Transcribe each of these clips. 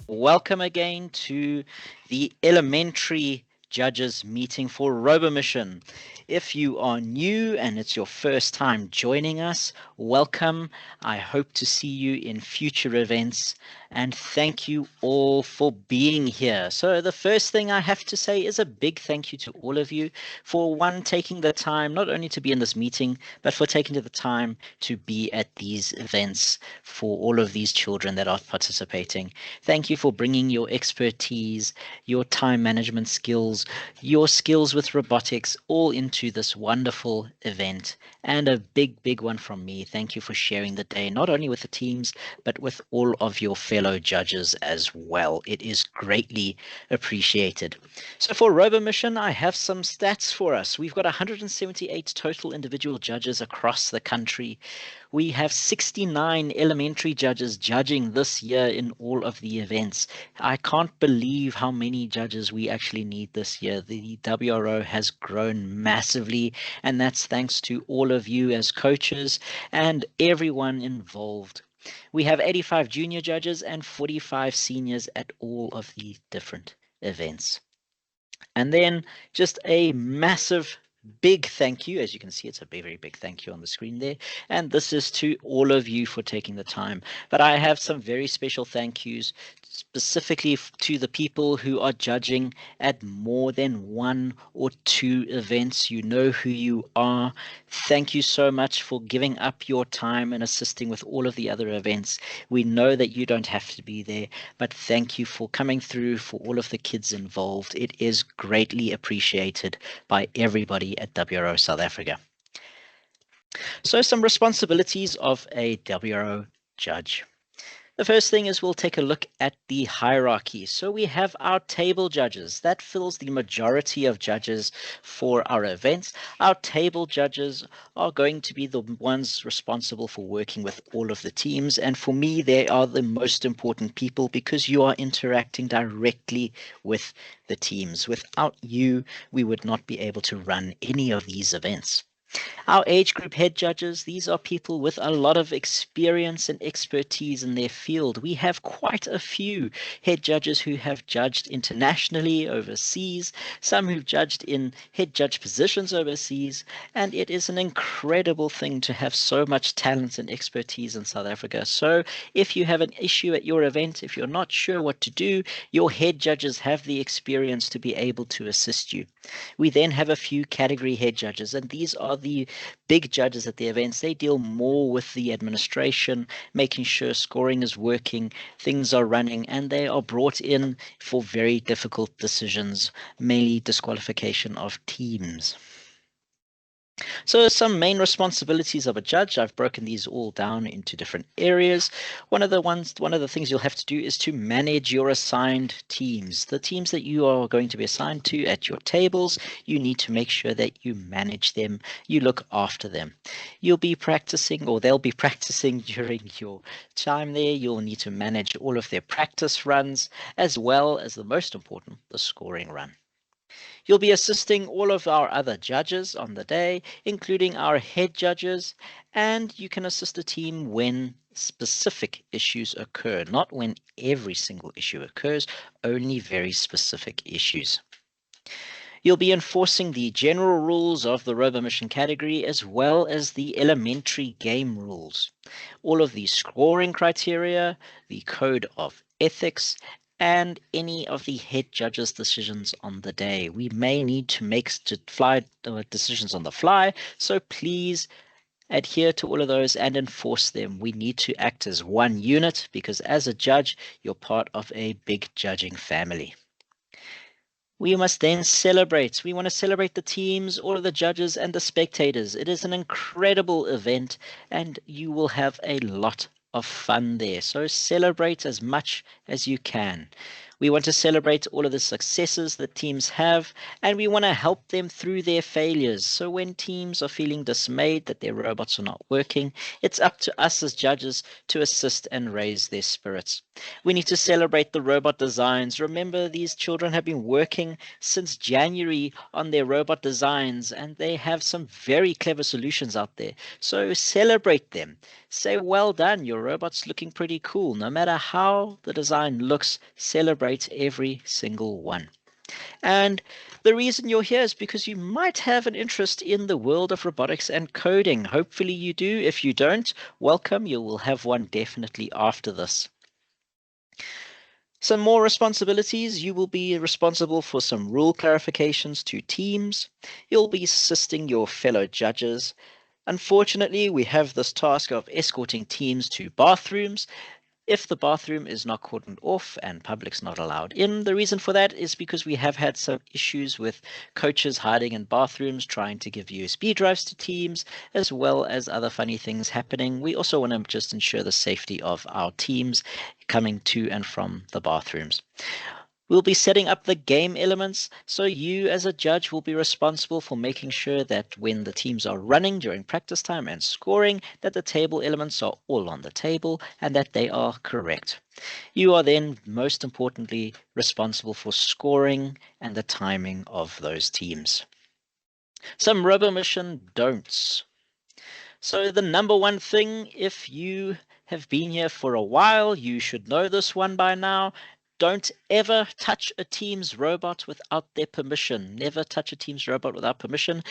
Welcome again to the Elementary Judges meeting for RoboMission. If you are new and it's your first time joining us, welcome. I hope to see you in future events, and thank you all for being here. So the first thing I have to say is a big thank you to all of you for taking the time not only to be in this meeting, but for taking the time to be at these events for all of these children that are participating. Thank you for bringing your expertise, your time management skills, your skills with robotics all into this wonderful event. And a big one from me. Thank you for sharing the day, not only with the teams, but with all of your fellow judges as well. It is greatly appreciated. So for RoboMission, I have some stats for us. We've got 178 total individual judges across the country. We have 69 elementary judges judging this year in all of the events. I can't believe how many judges we actually need this year. The WRO has grown massively, and that's thanks to all of you as coaches and everyone involved. We have 85 junior judges and 45 seniors at all of the different events. And then just a massive big thank you. As you can see, it's a very big thank you on the screen there. And this is to all of you for taking the time. But I have some very special thank yous specifically to the people who are judging at more than 1 or 2 events. You know who you are. Thank you so much for giving up your time and assisting with all of the other events. We know that you don't have to be there, but thank you for coming through for all of the kids involved. It is greatly appreciated by everybody at WRO South Africa. So some responsibilities of a WRO judge. The first thing is we'll take a look at the hierarchy. So we have our table judges. That fills the majority of judges for our events. Our table judges are going to be the ones responsible for working with all of the teams. And for me, they are the most important people because you are interacting directly with the teams. Without you, we would not be able to run any of these events. Our age group head judges, these are people with a lot of experience and expertise in their field. We have quite a few head judges who have judged internationally overseas, some who've judged in head judge positions overseas, and it is an incredible thing to have so much talent and expertise in South Africa. So if you have an issue at your event, if you're not sure what to do, your head judges have the experience to be able to assist you. We then have a few category head judges, and these are the big judges at the events. They deal more with the administration, making sure scoring is working, things are running, and they are brought in for very difficult decisions, mainly disqualification of teams. So some main responsibilities of a judge, I've broken these all down into different areas. One of the things you'll have to do is to manage your assigned teams. The teams that you are going to be assigned to at your tables, you need to make sure that you manage them, you look after them. You'll be practicing, or they'll be practicing during your time there. You'll need to manage all of their practice runs, as well as the most important, the scoring run. You'll be assisting all of our other judges on the day, including our head judges, and you can assist a team when specific issues occur, not when every single issue occurs, only very specific issues. You'll be enforcing the general rules of the RoboMission category as well as the elementary game rules. All of the scoring criteria, the code of ethics, and any of the head judges' decisions on the day. We may need to make decisions on the fly, so please adhere to all of those and enforce them. We need to act as one unit because as a judge, you're part of a big judging family. We must then celebrate. We want to celebrate the teams, all of the judges, and the spectators. It is an incredible event, and you will have a lot of fun there. So celebrate as much as you can. We want to celebrate all of the successes that teams have, and we want to help them through their failures. So when teams are feeling dismayed that their robots are not working, it's up to us as judges to assist and raise their spirits. We need to celebrate the robot designs. Remember, these children have been working since January on their robot designs, and they have some very clever solutions out there. So celebrate them. Say, well done, your robot's looking pretty cool. No matter how the design looks, celebrate every single one. And the reason you're here is because you might have an interest in the world of robotics and coding. Hopefully you do. If you don't, welcome. You will have one definitely after this. Some more responsibilities. You will be responsible for some rule clarifications to teams. You'll be assisting your fellow judges. Unfortunately, we have this task of escorting teams to bathrooms. If the bathroom is not cordoned off and public's not allowed in, the reason for that is because we have had some issues with coaches hiding in bathrooms, trying to give USB drives to teams, as well as other funny things happening. We also want to just ensure the safety of our teams coming to and from the bathrooms. We'll be setting up the game elements, so you as a judge will be responsible for making sure that when the teams are running during practice time and scoring, that the table elements are all on the table and that they are correct. You are then, most importantly, responsible for scoring and the timing of those teams. Some RoboMission don'ts. So the number one thing, if you have been here for a while, you should know this one by now. Don't ever touch a team's robot without their permission. Never touch a team's robot without permission.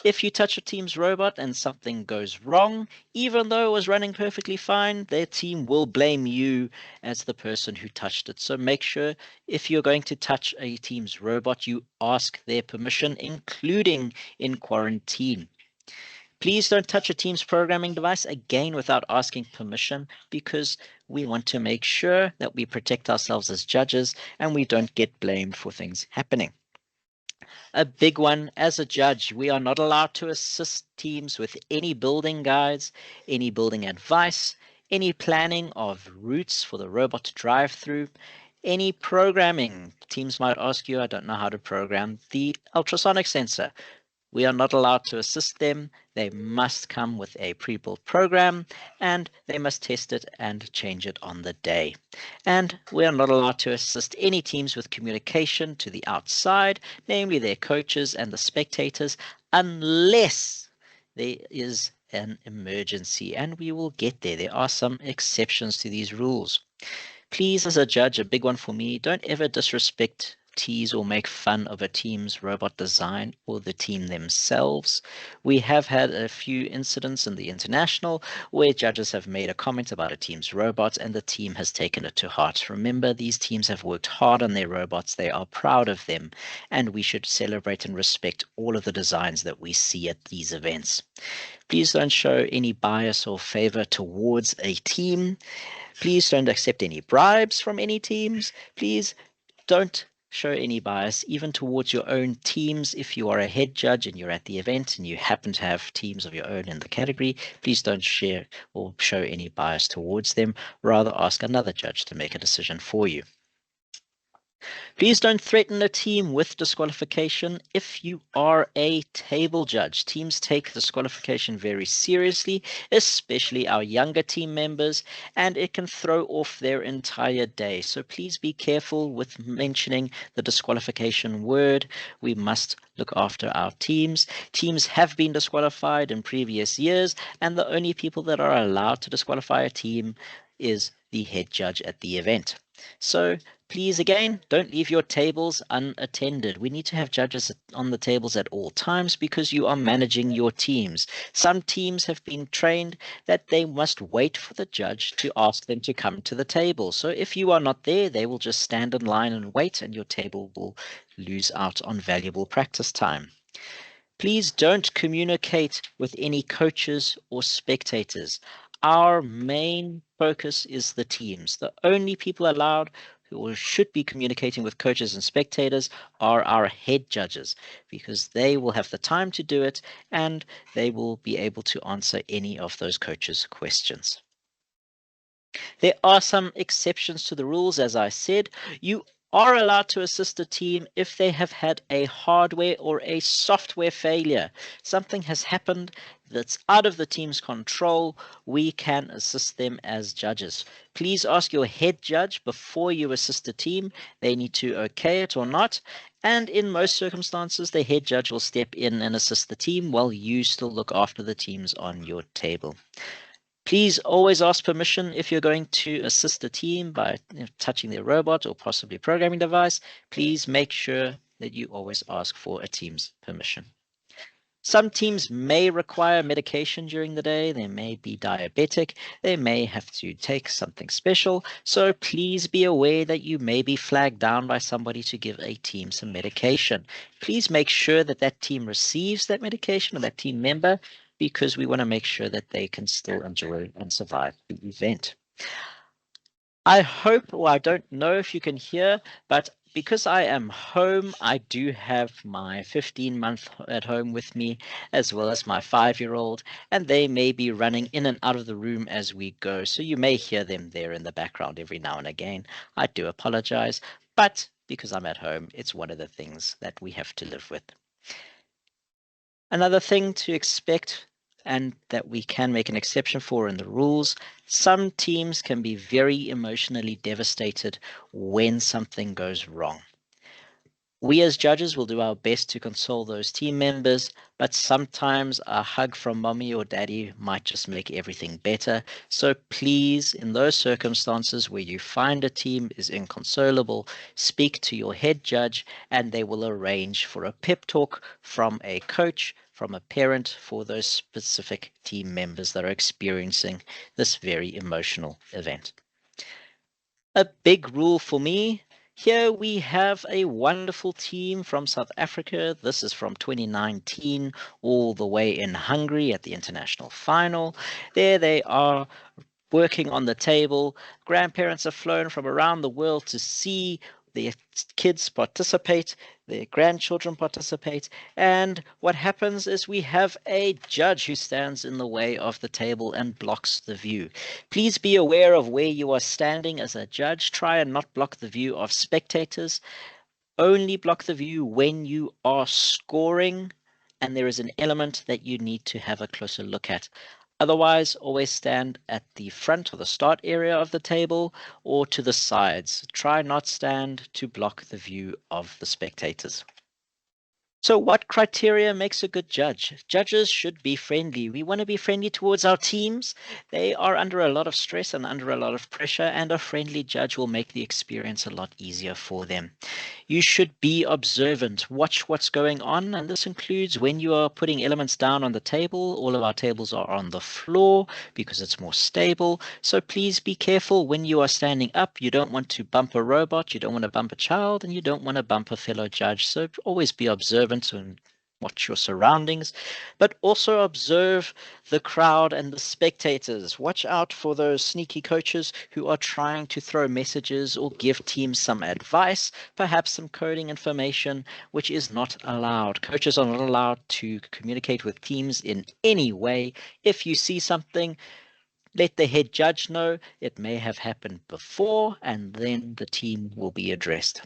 If you touch a team's robot and something goes wrong, even though it was running perfectly fine, their team will blame you as the person who touched it. So make sure if you're going to touch a team's robot, you ask their permission, including in quarantine. Please don't touch a team's programming device again without asking permission, because we want to make sure that we protect ourselves as judges and we don't get blamed for things happening. A big one, as a judge, we are not allowed to assist teams with any building guides, any building advice, any planning of routes for the robot to drive through, any programming. Teams might ask you, I don't know how to program the ultrasonic sensor. We are not allowed to assist them. They must come with a pre-built program and they must test it and change it on the day. And we are not allowed to assist any teams with communication to the outside, namely their coaches and the spectators, unless there is an emergency, and we will get there. There are some exceptions to these rules. Please, as a judge, a big one for me, don't ever disrespect, tease, or make fun of a team's robot design or the team themselves. We have had a few incidents in the international where judges have made a comment about a team's robot and the team has taken it to heart. Remember, these teams have worked hard on their robots. They are proud of them, and we should celebrate and respect all of the designs that we see at these events. Please don't show any bias or favor towards a team. Please don't accept any bribes from any teams. Please don't show any bias even towards your own teams. If you are a head judge and you're at the event and you happen to have teams of your own in the category, please don't share or show any bias towards them. Rather ask another judge to make a decision for you. Please don't threaten a team with disqualification if you are a table judge. Teams take disqualification very seriously, especially our younger team members, and it can throw off their entire day. So please be careful with mentioning the disqualification word. We must look after our teams. Teams have been disqualified in previous years, and the only people that are allowed to disqualify a team is the head judge at the event. So please, again, don't leave your tables unattended. We need to have judges on the tables at all times because you are managing your teams. Some teams have been trained that they must wait for the judge to ask them to come to the table. So if you are not there, they will just stand in line and wait, and your table will lose out on valuable practice time. Please don't communicate with any coaches or spectators. Our main focus is the teams. The only people allowed who should be communicating with coaches and spectators are our head judges, because they will have the time to do it and they will be able to answer any of those coaches' questions. There are some exceptions to the rules, as I said. You are allowed to assist a team if they have had a hardware or a software failure. Something has happened that's out of the team's control. We can assist them as judges. Please ask your head judge before you assist a team. They need to okay it or not. And in most circumstances, the head judge will step in and assist the team while you still look after the teams on your table. Please always ask permission if you're going to assist a team by touching their robot or possibly programming device. Please make sure that you always ask for a team's permission. Some teams may require medication during the day. They may be diabetic. They may have to take something special. So please be aware that you may be flagged down by somebody to give a team some medication. Please make sure that that team receives that medication or that team member, because we want to make sure that they can still enjoy and survive the event. I hope, or I don't know if you can hear, but because I am home, I do have my 15-month at home with me, as well as my 5-year-old, and they may be running in and out of the room as we go. So you may hear them there in the background every now and again. I do apologize, but because I'm at home, it's one of the things that we have to live with. Another thing to expect, and that we can make an exception for in the rules, some teams can be very emotionally devastated when something goes wrong. We as judges will do our best to console those team members, but sometimes a hug from mommy or daddy might just make everything better. So please, in those circumstances where you find a team is inconsolable, speak to your head judge and they will arrange for a pep talk from a coach, from a parent, for those specific team members that are experiencing this very emotional event. A big rule for me. Here we have a wonderful team from South Africa. This is from 2019, all the way in Hungary at the international final. There they are, working on the table. Grandparents have flown from around the world to see their kids participate, their grandchildren participate, and what happens is we have a judge who stands in the way of the table and blocks the view. Please be aware of where you are standing as a judge. Try and not block the view of spectators. Only block the view when you are scoring and there is an element that you need to have a closer look at. Otherwise, always stand at the front or the start area of the table or to the sides. Try not stand to block the view of the spectators. So what criteria makes a good judge? Judges should be friendly. We want to be friendly towards our teams. They are under a lot of stress and under a lot of pressure, and a friendly judge will make the experience a lot easier for them. You should be observant. Watch what's going on, and this includes when you are putting elements down on the table. All of our tables are on the floor because it's more stable. So please be careful when you are standing up. You don't want to bump a robot, you don't want to bump a child, and you don't want to bump a fellow judge. So always be observant and watch your surroundings, but also observe the crowd and the spectators. Watch out for those sneaky coaches who are trying to throw messages or give teams some advice, perhaps some coding information, which is not allowed. Coaches are not allowed to communicate with teams in any way. If you see something, let the head judge know. It may have happened before, and then the team will be addressed.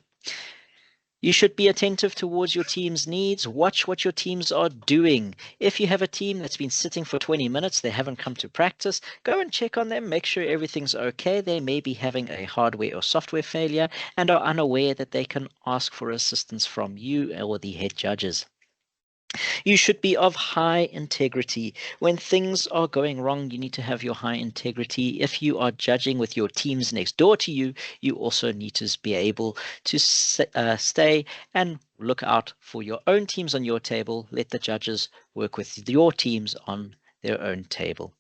You should be attentive towards your team's needs. Watch what your teams are doing. If you have a team that's been sitting for 20 minutes, they haven't come to practice, go and check on them, make sure everything's okay. They may be having a hardware or software failure and are unaware that they can ask for assistance from you or the head judges. You should be of high integrity. When things are going wrong, you need to have your high integrity. If you are judging with your teams next door to you, you also need to be able to stay and look out for your own teams on your table. Let the judges work with your teams on their own table.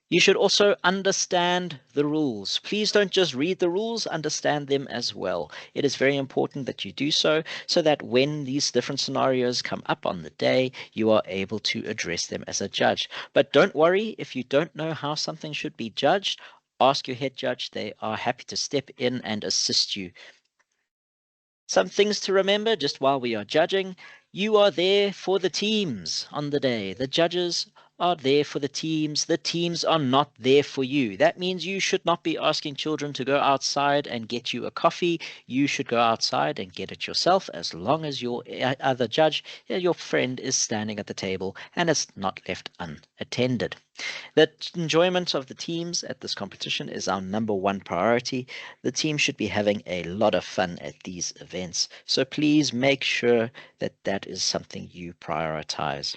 You should also understand the rules. Please don't just read the rules, understand them as well. It is very important that you do so that when these different scenarios come up on the day, you are able to address them as a judge. But don't worry if you don't know how something should be judged. Ask your head judge. They are happy to step in and assist you. Some things to remember just while we are judging. You are there for the teams on the day. The judges are there for the teams are not there for you. That means you should not be asking children to go outside and get you a coffee. You should go outside and get it yourself, as long as your other judge, your friend, is standing at the table and is not left unattended. The enjoyment of the teams at this competition is our number one priority. The team should be having a lot of fun at these events. So please make sure that that is something you prioritize.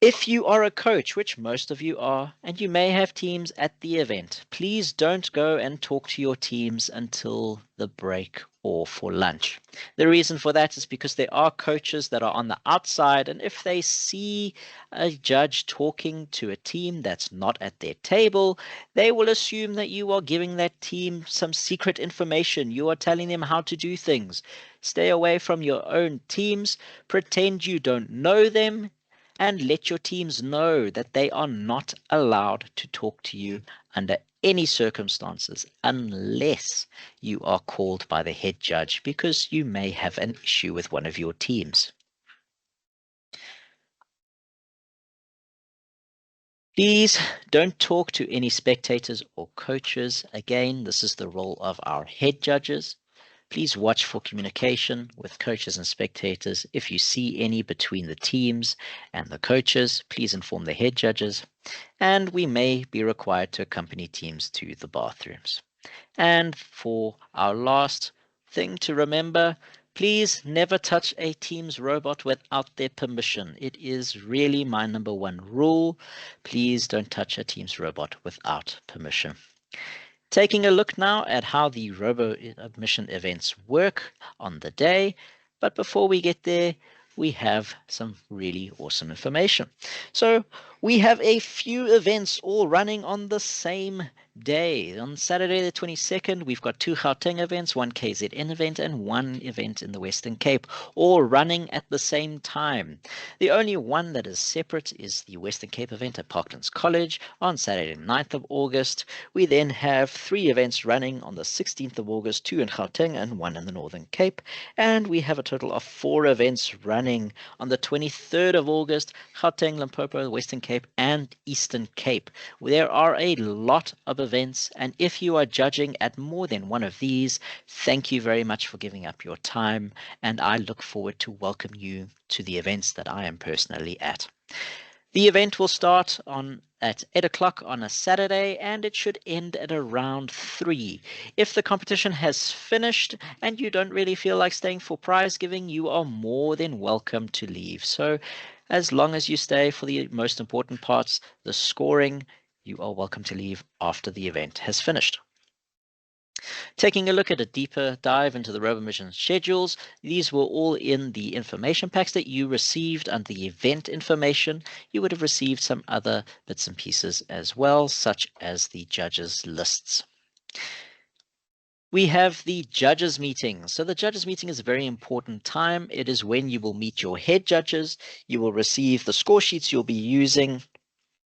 If you are a coach, which most of you are, and you may have teams at the event, please don't go and talk to your teams until the break or for lunch. The reason for that is because there are coaches that are on the outside, and if they see a judge talking to a team that's not at their table, they will assume that you are giving that team some secret information. You are telling them how to do things. Stay away from your own teams. Pretend you don't know them, and let your teams know that they are not allowed to talk to you under any circumstances unless you are called by the head judge because you may have an issue with one of your teams. Please don't talk to any spectators or coaches. Again, this is the role of our head judges. Please watch for communication with coaches and spectators. If you see any between the teams and the coaches, please inform the head judges. And we may be required to accompany teams to the bathrooms. And for our last thing to remember, please never touch a team's robot without their permission. It is really my number one rule. Please don't touch a team's robot without permission. Taking a look now at how the robo mission events work on the day. But before we get there, we have some really awesome information. So we have a few events all running on the same day. On Saturday the 22nd, we've got 2 Gauteng events, 1 KZN event, and 1 event in the Western Cape, all running at the same time. The only one that is separate is the Western Cape event at Parklands College on Saturday 9th of August. We then have 3 events running on the 16th of August, 2 in Gauteng and 1 in the Northern Cape. And we have a total of 4 events running on the 23rd of August, Gauteng, Limpopo, Western Cape, and Eastern Cape. There are a lot of events, and if you are judging at more than one of these, thank you very much for giving up your time, and I look forward to welcome you to the events that I am personally at. The event will start at 8 o'clock on a Saturday, and it should end at around 3. If the competition has finished and you don't really feel like staying for prize giving, you are more than welcome to leave. So as long as you stay for the most important parts, the scoring, you are welcome to leave after the event has finished. Taking a look at a deeper dive into the robo mission schedules, these were all in the information packs that you received under the event information. You would have received some other bits and pieces as well, such as the judges lists. We have the judges meeting. So the judges meeting is a very important time. It is when you will meet your head judges. You will receive the score sheets you'll be using.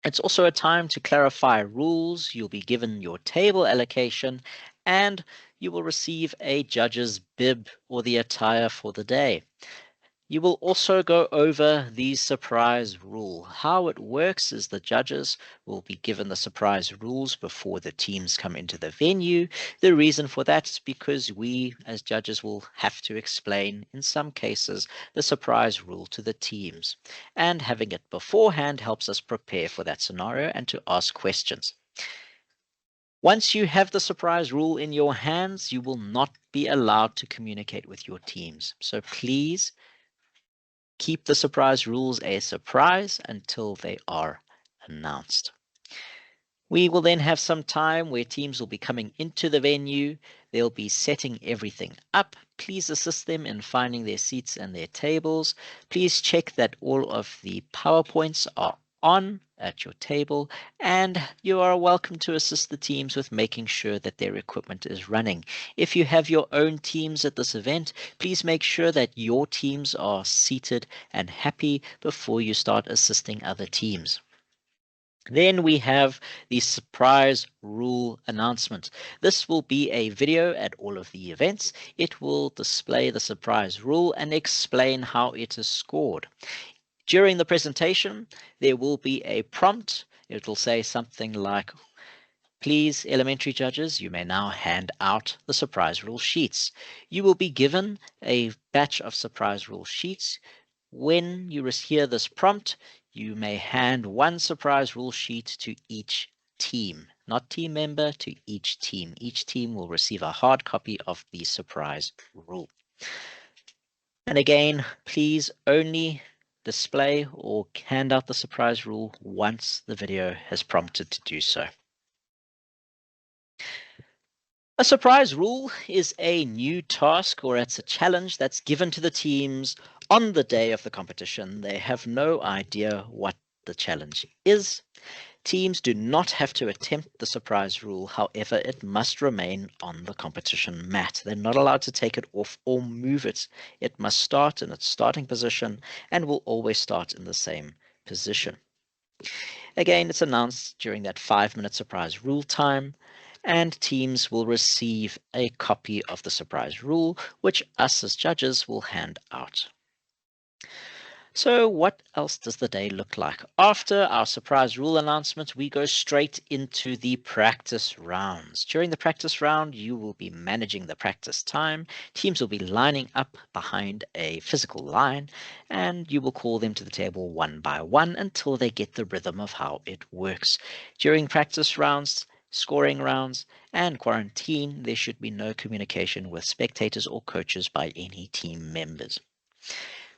It's also a time to clarify rules. You'll be given your table allocation, and you will receive a judge's bib or the attire for the day. You will also go over the surprise rule. How it works is the judges will be given the surprise rules before the teams come into the venue. The reason for that is because we as judges will have to explain, in some cases, the surprise rule to the teams. And having it beforehand helps us prepare for that scenario and to ask questions. Once you have the surprise rule in your hands, you will not be allowed to communicate with your teams. So please keep the surprise rules a surprise until they are announced. We will then have some time where teams will be coming into the venue. They'll be setting everything up. Please assist them in finding their seats and their tables. Please check that all of the PowerPoints are on at your table, and you are welcome to assist the teams with making sure that their equipment is running. If you have your own teams at this event, please make sure that your teams are seated and happy before you start assisting other teams. Then we have the surprise rule announcement. This will be a video at all of the events. It will display the surprise rule and explain how it is scored. During the presentation, there will be a prompt. It will say something like, "Please, elementary judges, you may now hand out the surprise rule sheets." You will be given a batch of surprise rule sheets. When you hear this prompt, you may hand one surprise rule sheet to each team, not team member, to each team. Each team will receive a hard copy of the surprise rule. And again, please only display or hand out the surprise rule once the video has prompted to do so. A surprise rule is a new task, or it's a challenge that's given to the teams on the day of the competition. They have no idea what the challenge is. Teams do not have to attempt the surprise rule. However, it must remain on the competition mat. They're not allowed to take it off or move it. It must start in its starting position and will always start in the same position. Again, it's announced during that 5-minute surprise rule time, and teams will receive a copy of the surprise rule, which us as judges will hand out. So what else does the day look like? After our surprise rule announcement, we go straight into the practice rounds. During the practice round, you will be managing the practice time. Teams will be lining up behind a physical line, and you will call them to the table one by one until they get the rhythm of how it works. During practice rounds, scoring rounds, and quarantine, there should be no communication with spectators or coaches by any team members.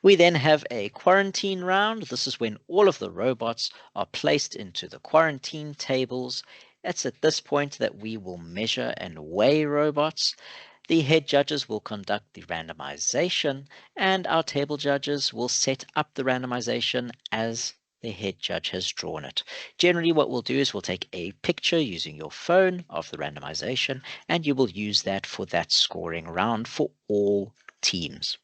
We then have a quarantine round. This is when all of the robots are placed into the quarantine tables. It's at this point that we will measure and weigh robots. The head judges will conduct the randomization, and our table judges will set up the randomization as the head judge has drawn it. Generally, what we'll do is we'll take a picture using your phone of the randomization, and you will use that for that scoring round for all teams.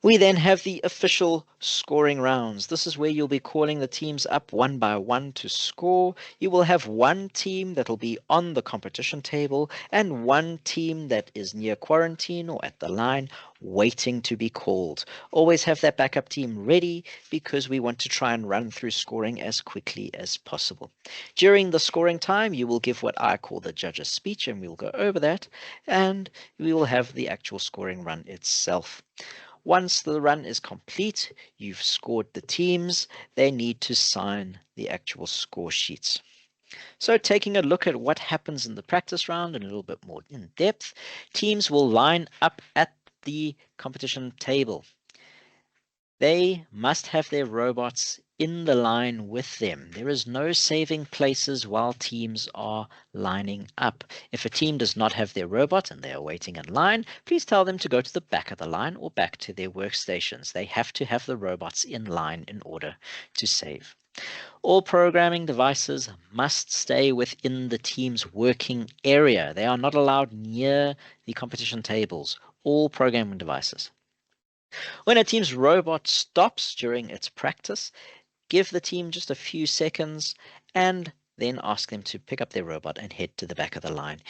We then have the official scoring rounds. This is where you'll be calling the teams up one by one to score. You will have one team that will be on the competition table and one team that is near quarantine or at the line waiting to be called. Always have that backup team ready because we want to try and run through scoring as quickly as possible. During the scoring time, you will give what I call the judge's speech, and we'll go over that, and we will have the actual scoring run itself. Once the run is complete, you've scored the teams, they need to sign the actual score sheets. So taking a look at what happens in the practice round in a little bit more in depth, teams will line up at the competition table. They must have their robots in the line with them. There is no saving places while teams are lining up. If a team does not have their robot and they are waiting in line, please tell them to go to the back of the line or back to their workstations. They have to have the robots in line in order to save. All programming devices must stay within the team's working area. They are not allowed near the competition tables. All programming devices. When a team's robot stops during its practice, give the team just a few seconds and then ask them to pick up their robot and head to the back of the line.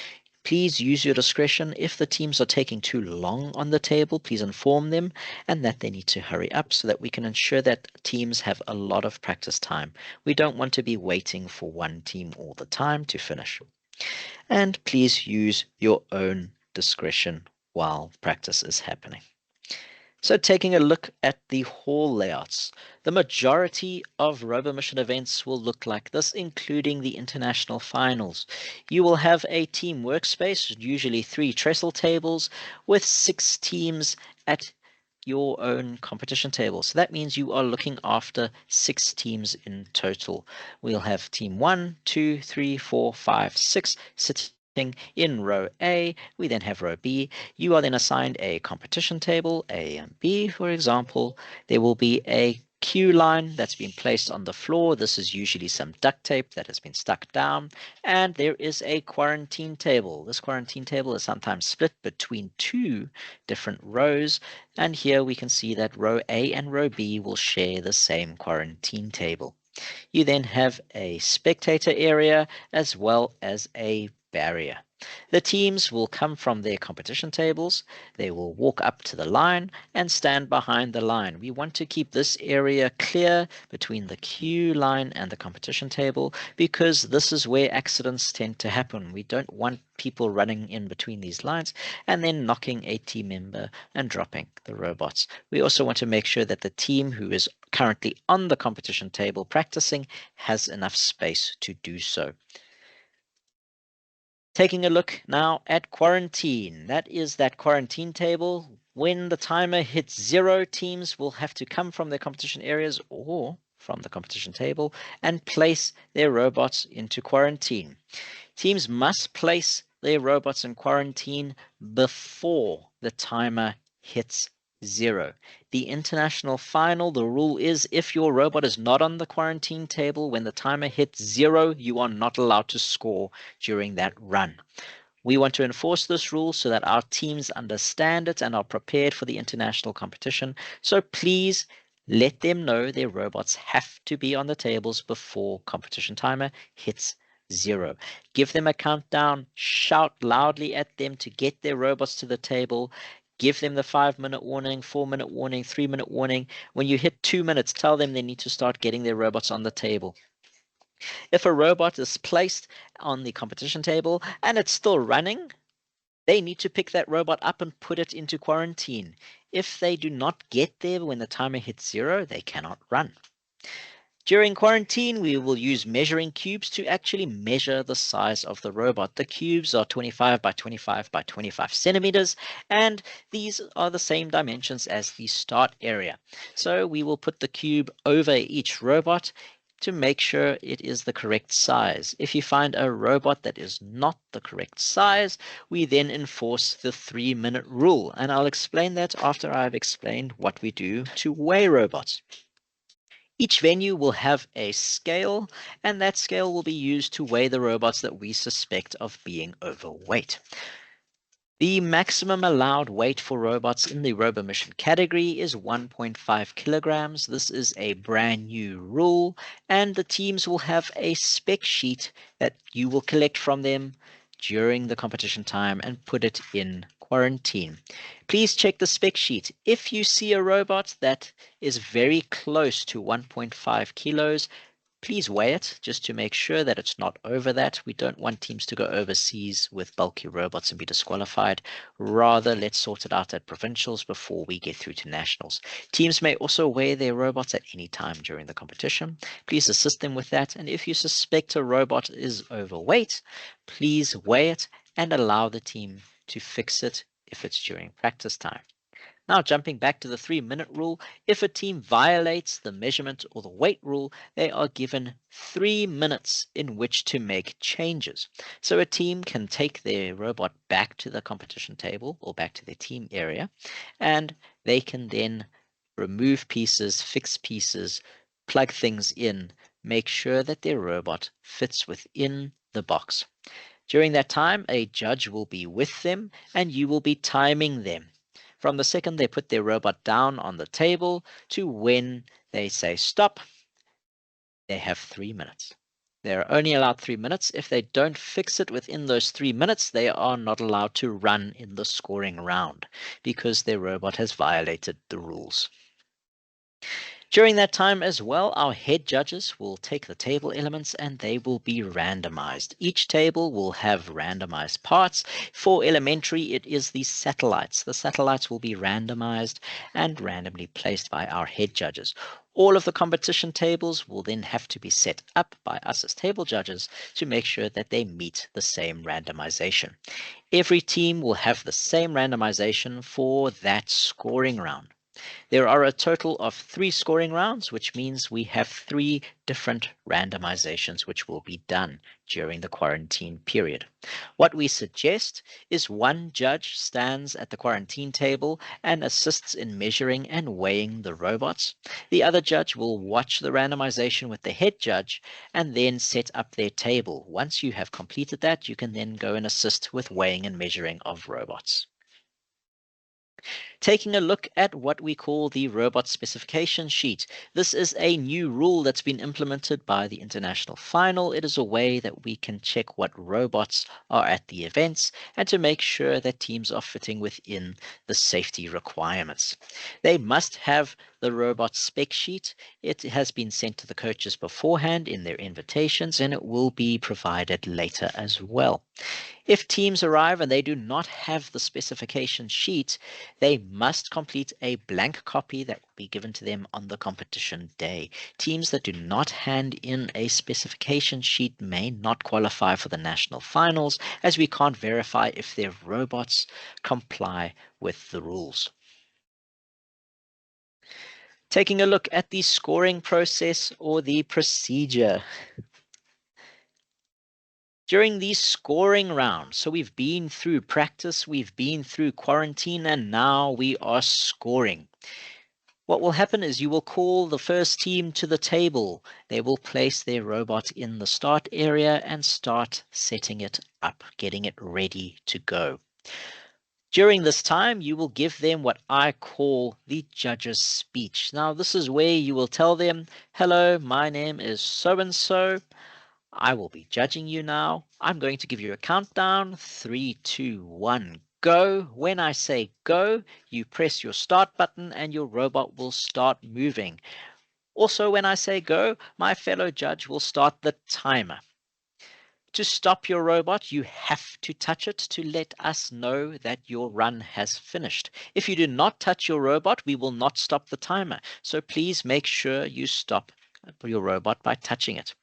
Please use your discretion. If the teams are taking too long on the table, please inform them and that they need to hurry up so that we can ensure that teams have a lot of practice time. We don't want to be waiting for one team all the time to finish. And please use your own discretion while practice is happening. So taking a look at the hall layouts, the majority of RoboMission events will look like this, including the international finals. You will have a team workspace, usually 3 trestle tables, with 6 teams at your own competition table. So that means you are looking after 6 teams in total. We'll have team 1, 2, 3, 4, 5, 6 sitting in row A. We then have row B. You are then assigned a competition table, A and B, for example. There will be a queue line that's been placed on the floor. This is usually some duct tape that has been stuck down. And there is a quarantine table. This quarantine table is sometimes split between 2 different rows. And here we can see that row A and row B will share the same quarantine table. You then have a spectator area as well as a barrier. The teams will come from their competition tables. They will walk up to the line and stand behind the line. We want to keep this area clear between the queue line and the competition table because this is where accidents tend to happen. We don't want people running in between these lines and then knocking a team member and dropping the robots. We also want to make sure that the team who is currently on the competition table practicing has enough space to do so. Taking a look now at quarantine. That is that quarantine table. When the timer hits 0, teams will have to come from their competition areas or from the competition table and place their robots into quarantine. Teams must place their robots in quarantine before the timer hits 0. The international final, the rule is if your robot is not on the quarantine table when the timer hits 0, you are not allowed to score during that run. We want to enforce this rule so that our teams understand it and are prepared for the international competition. So please let them know their robots have to be on the tables before competition timer hits 0. Give them a countdown, shout loudly at them to get their robots to the table. Give them the 5-minute warning, 4-minute warning, 3-minute warning. When you hit 2 minutes, tell them they need to start getting their robots on the table. If a robot is placed on the competition table and it's still running, they need to pick that robot up and put it into quarantine. If they do not get there when the timer hits 0, they cannot run. During quarantine, we will use measuring cubes to actually measure the size of the robot. The cubes are 25 by 25 by 25 centimeters, and these are the same dimensions as the start area. So we will put the cube over each robot to make sure it is the correct size. If you find a robot that is not the correct size, we then enforce the 3-minute rule, and I'll explain that after I've explained what we do to weigh robots. Each venue will have a scale, and that scale will be used to weigh the robots that we suspect of being overweight. The maximum allowed weight for robots in the RoboMission category is 1.5 kilograms. This is a brand new rule, and the teams will have a spec sheet that you will collect from them during the competition time and put it in quarantine. Please check the spec sheet. If you see a robot that is very close to 1.5 kilos, please weigh it just to make sure that it's not over that. We don't want teams to go overseas with bulky robots and be disqualified. Rather, let's sort it out at provincials before we get through to nationals. Teams may also weigh their robots at any time during the competition. Please assist them with that. And if you suspect a robot is overweight, please weigh it and allow the team to fix it if it's during practice time. Now, jumping back to the 3-minute rule, if a team violates the measurement or the weight rule, they are given 3 minutes in which to make changes. So a team can take their robot back to the competition table or back to their team area, and they can then remove pieces, fix pieces, plug things in, make sure that their robot fits within the box. During that time, a judge will be with them, and you will be timing them from the second they put their robot down on the table to when they say stop. They have 3 minutes. They're only allowed 3 minutes. If they don't fix it within those 3 minutes, they are not allowed to run in the scoring round because their robot has violated the rules. During that time as well, our head judges will take the table elements and they will be randomized. Each table will have randomized parts. For elementary, it is the satellites. The satellites will be randomized and randomly placed by our head judges. All of the competition tables will then have to be set up by us as table judges to make sure that they meet the same randomization. Every team will have the same randomization for that scoring round. There are a total of 3 scoring rounds, which means we have 3 different randomizations which will be done during the quarantine period. What we suggest is one judge stands at the quarantine table and assists in measuring and weighing the robots. The other judge will watch the randomization with the head judge and then set up their table. Once you have completed that, you can then go and assist with weighing and measuring of robots. Taking a look at what we call the robot specification sheet. This is a new rule that's been implemented by the international final. It is a way that we can check what robots are at the events and to make sure that teams are fitting within the safety requirements. They must have the robot spec sheet. It has been sent to the coaches beforehand in their invitations, and it will be provided later as well. If teams arrive and they do not have the specification sheet, they must complete a blank copy that will be given to them on the competition day. Teams that do not hand in a specification sheet may not qualify for the national finals, as we can't verify if their robots comply with the rules. Taking a look at the scoring process or the procedure. During these scoring rounds, so we've been through practice, we've been through quarantine, and now we are scoring. What will happen is you will call the first team to the table. They will place their robot in the start area and start setting it up, getting it ready to go. During this time, you will give them what I call the judge's speech. Now, this is where you will tell them, hello, my name is so-and-so. I will be judging you now. I'm going to give you a countdown. 3, 2, 1, go. When I say go, you press your start button and your robot will start moving. Also, when I say go, my fellow judge will start the timer. To stop your robot, you have to touch it to let us know that your run has finished. If you do not touch your robot, we will not stop the timer. So please make sure you stop your robot by touching it.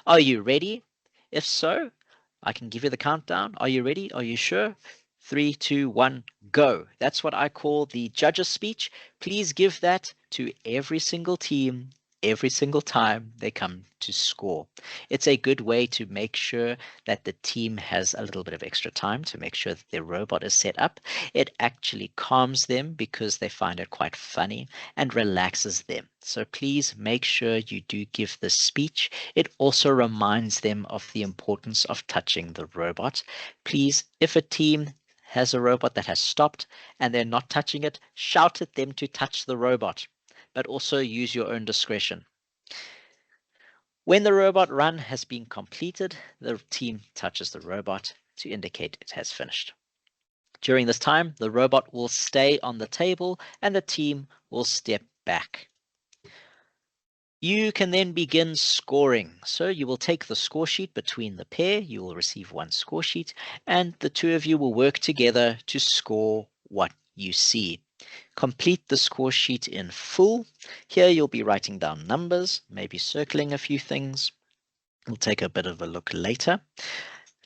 Are you ready? If so, I can give you the countdown. Are you ready? Are you sure? 3, 2, 1, go. That's what I call the judge's speech. Please give that to every single team, every single time they come to score. It's a good way to make sure that the team has a little bit of extra time to make sure that their robot is set up. It actually calms them because they find it quite funny and relaxes them. So please make sure you do give this speech. It also reminds them of the importance of touching the robot. Please, if a team has a robot that has stopped and they're not touching it, shout at them to touch the robot, but also use your own discretion. When the robot run has been completed, the team touches the robot to indicate it has finished. During this time, the robot will stay on the table and the team will step back. You can then begin scoring. So you will take the score sheet between the pair, you will receive one score sheet, and the two of you will work together to score what you see. Complete the score sheet in full. Here you'll be writing down numbers, maybe circling a few things. We'll take a bit of a look later.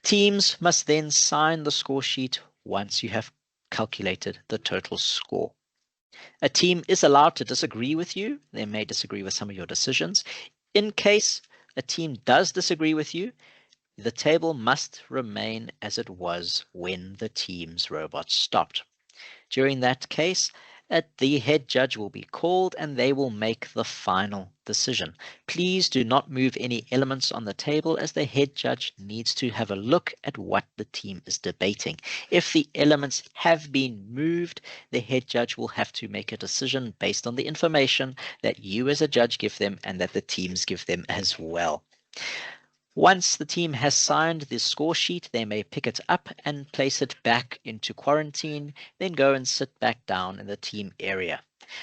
Teams must then sign the score sheet once you have calculated the total score. A team is allowed to disagree with you. They may disagree with some of your decisions. In case a team does disagree with you, the table must remain as it was when the team's robot stopped. During that case, the head judge will be called and they will make the final decision. Please do not move any elements on the table, as the head judge needs to have a look at what the team is debating. If the elements have been moved, the head judge will have to make a decision based on the information that you as a judge give them and that the teams give them as well. Once the team has signed the score sheet, they may pick it up and place it back into quarantine, then go and sit back down in the team area.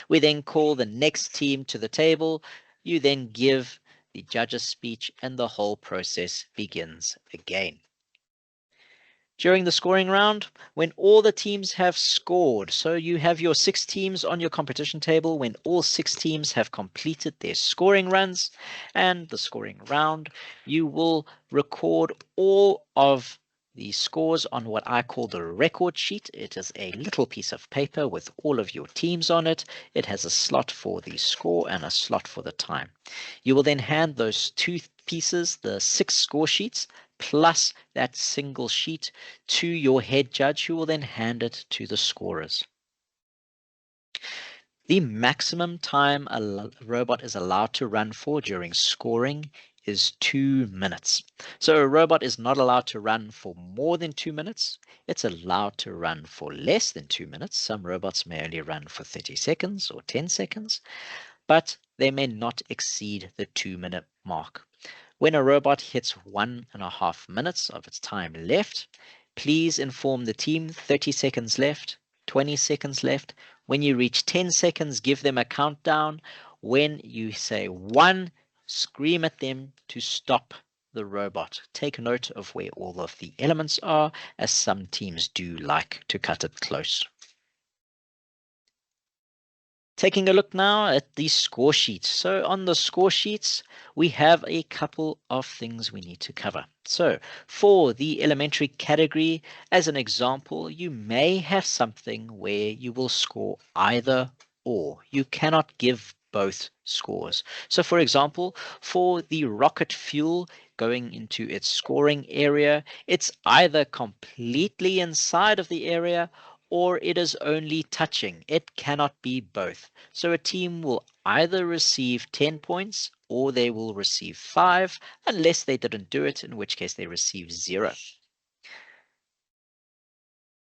We then call the next team to the table. You then give the judge's speech and the whole process begins again. During the scoring round, when all the teams have scored, so you have your 6 teams on your competition table, when all 6 teams have completed their scoring runs and the scoring round, you will record all of the scores on what I call the record sheet. It is a little piece of paper with all of your teams on it. It has a slot for the score and a slot for the time. You will then hand those 2 pieces, the 6 score sheets, plus that single sheet, to your head judge, who will then hand it to the scorers. The maximum time a robot is allowed to run for during scoring is 2 minutes. So a robot is not allowed to run for more than 2 minutes. It's allowed to run for less than 2 minutes. Some robots may only run for 30 seconds or 10 seconds, but they may not exceed the 2-minute mark. When a robot hits 1.5 minutes of its time left, please inform the team 30 seconds left, 20 seconds left. When you reach 10 seconds, give them a countdown. When you say 1, scream at them to stop the robot. Take note of where all of the elements are, as some teams do like to cut it close. Taking a look now at the score sheets. So on the score sheets, we have a couple of things we need to cover. So for the elementary category, as an example, you may have something where you will score either or. You cannot give both scores. So for example, for the rocket fuel going into its scoring area, it's either completely inside of the area or it is only touching. It cannot be both. So a team will either receive 10 points or they will receive 5, unless they didn't do it, in which case they receive 0.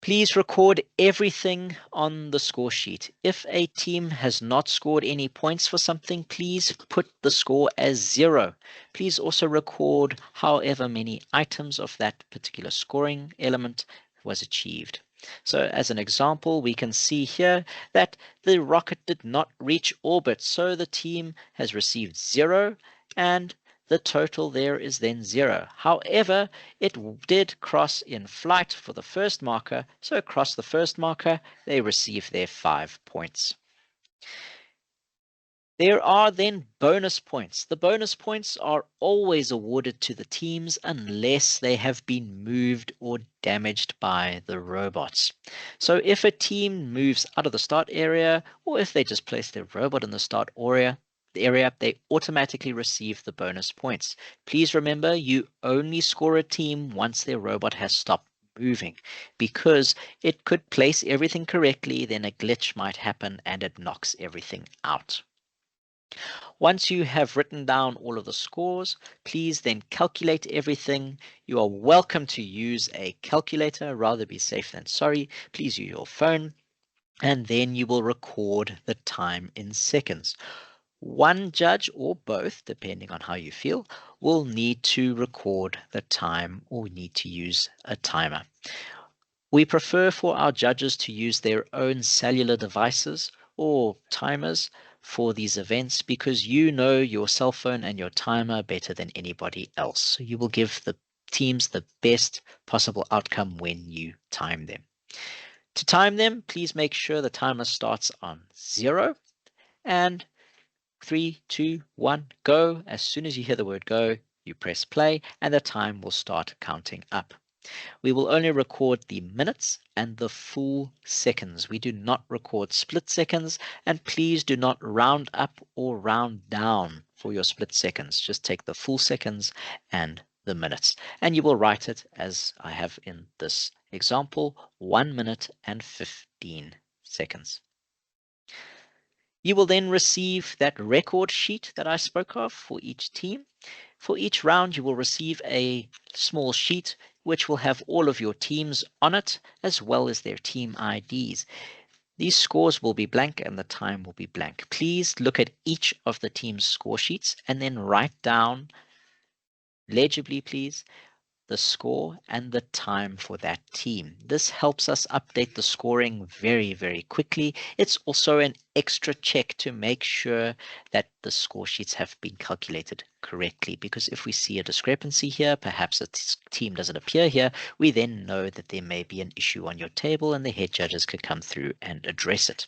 Please record everything on the score sheet. If a team has not scored any points for something, please put the score as 0. Please also record however many items of that particular scoring element was achieved. So as an example, we can see here that the rocket did not reach orbit, so the team has received 0, and the total there is then 0. However, it did cross in flight for the first marker, so across the first marker, they receive their 5 points. There are then bonus points. The bonus points are always awarded to the teams unless they have been moved or damaged by the robots. So if a team moves out of the start area, or if they just place their robot in the start area, they automatically receive the bonus points. Please remember, you only score a team once their robot has stopped moving, because it could place everything correctly, then a glitch might happen and it knocks everything out. Once you have written down all of the scores, please then calculate everything. You are welcome to use a calculator. Rather be safe than sorry. Please use your phone, and then you will record the time in seconds. One judge or both, depending on how you feel, will need to record the time or need to use a timer. We prefer for our judges to use their own cellular devices or timers for these events, because you know your cell phone and your timer better than anybody else. So you will give the teams the best possible outcome when you time them. To time them, please make sure the timer starts on 0, and 3, 2, 1, go. As soon as you hear the word go, you press play and the time will start counting up. We will only record the minutes and the full seconds. We do not record split seconds, and please do not round up or round down for your split seconds. Just take the full seconds and the minutes, and you will write it as I have in this example, 1 minute and 15 seconds. You will then receive that record sheet that I spoke of for each team. For each round, you will receive a small sheet which will have all of your teams on it, as well as their team IDs. These scores will be blank and the time will be blank. Please look at each of the team's score sheets and then write down legibly, please, the score and the time for that team. This helps us update the scoring very, very quickly. It's also an extra check to make sure that the score sheets have been calculated correctly, because if we see a discrepancy here, perhaps a team doesn't appear here, we then know that there may be an issue on your table and the head judges could come through and address it.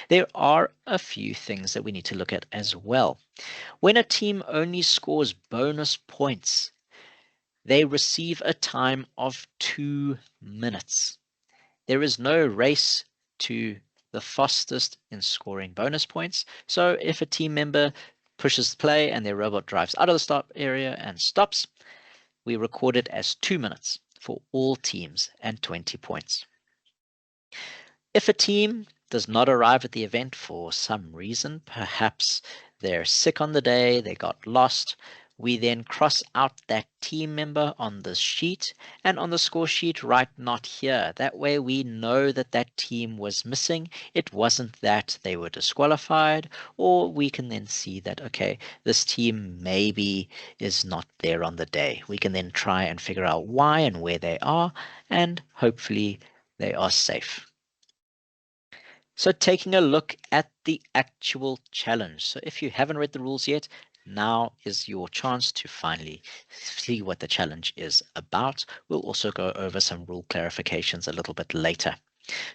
There are a few things that we need to look at as well. When a team only scores bonus points, they receive a time of 2 minutes. There is no race to the fastest in scoring bonus points. So if a team member pushes play and their robot drives out of the stop area and stops, we record it as 2 minutes for all teams and 20 points. If a team does not arrive at the event for some reason, perhaps they're sick on the day, they got lost, We then cross out that team member on the sheet, and on the score sheet write not here. That way we know that that team was missing. It wasn't that they were disqualified, or we can then see that, okay, this team maybe is not there on the day. We can then try and figure out why and where they are, and hopefully they are safe. So taking a look at the actual challenge. So if you haven't read the rules yet, now is your chance to finally see what the challenge is about. We'll also go over some rule clarifications a little bit later.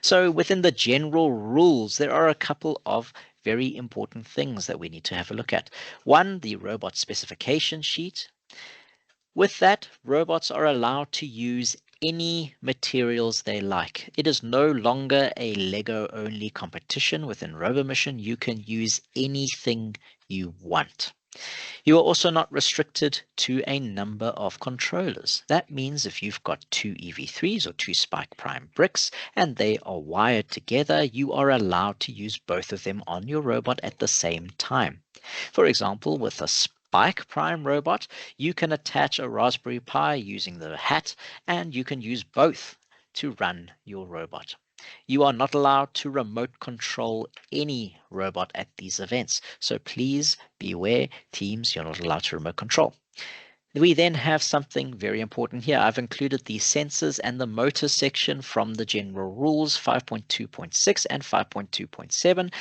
So within the general rules, there are a couple of very important things that we need to have a look at. One, the robot specification sheet. With that, robots are allowed to use any materials they like. It is no longer a Lego only competition within RoboMission. You can use anything you want. You are also not restricted to a number of controllers. That means if you've got two EV3s or two Spike Prime bricks and they are wired together, you are allowed to use both of them on your robot at the same time. For example, with a Spike Prime robot, you can attach a Raspberry Pi using the hat, and you can use both to run your robot. You are not allowed to remote control any robot at these events. So please beware, teams, you're not allowed to remote control. We then have something very important here. I've included the sensors and the motor section from the general rules 5.2.6 and 5.2.7.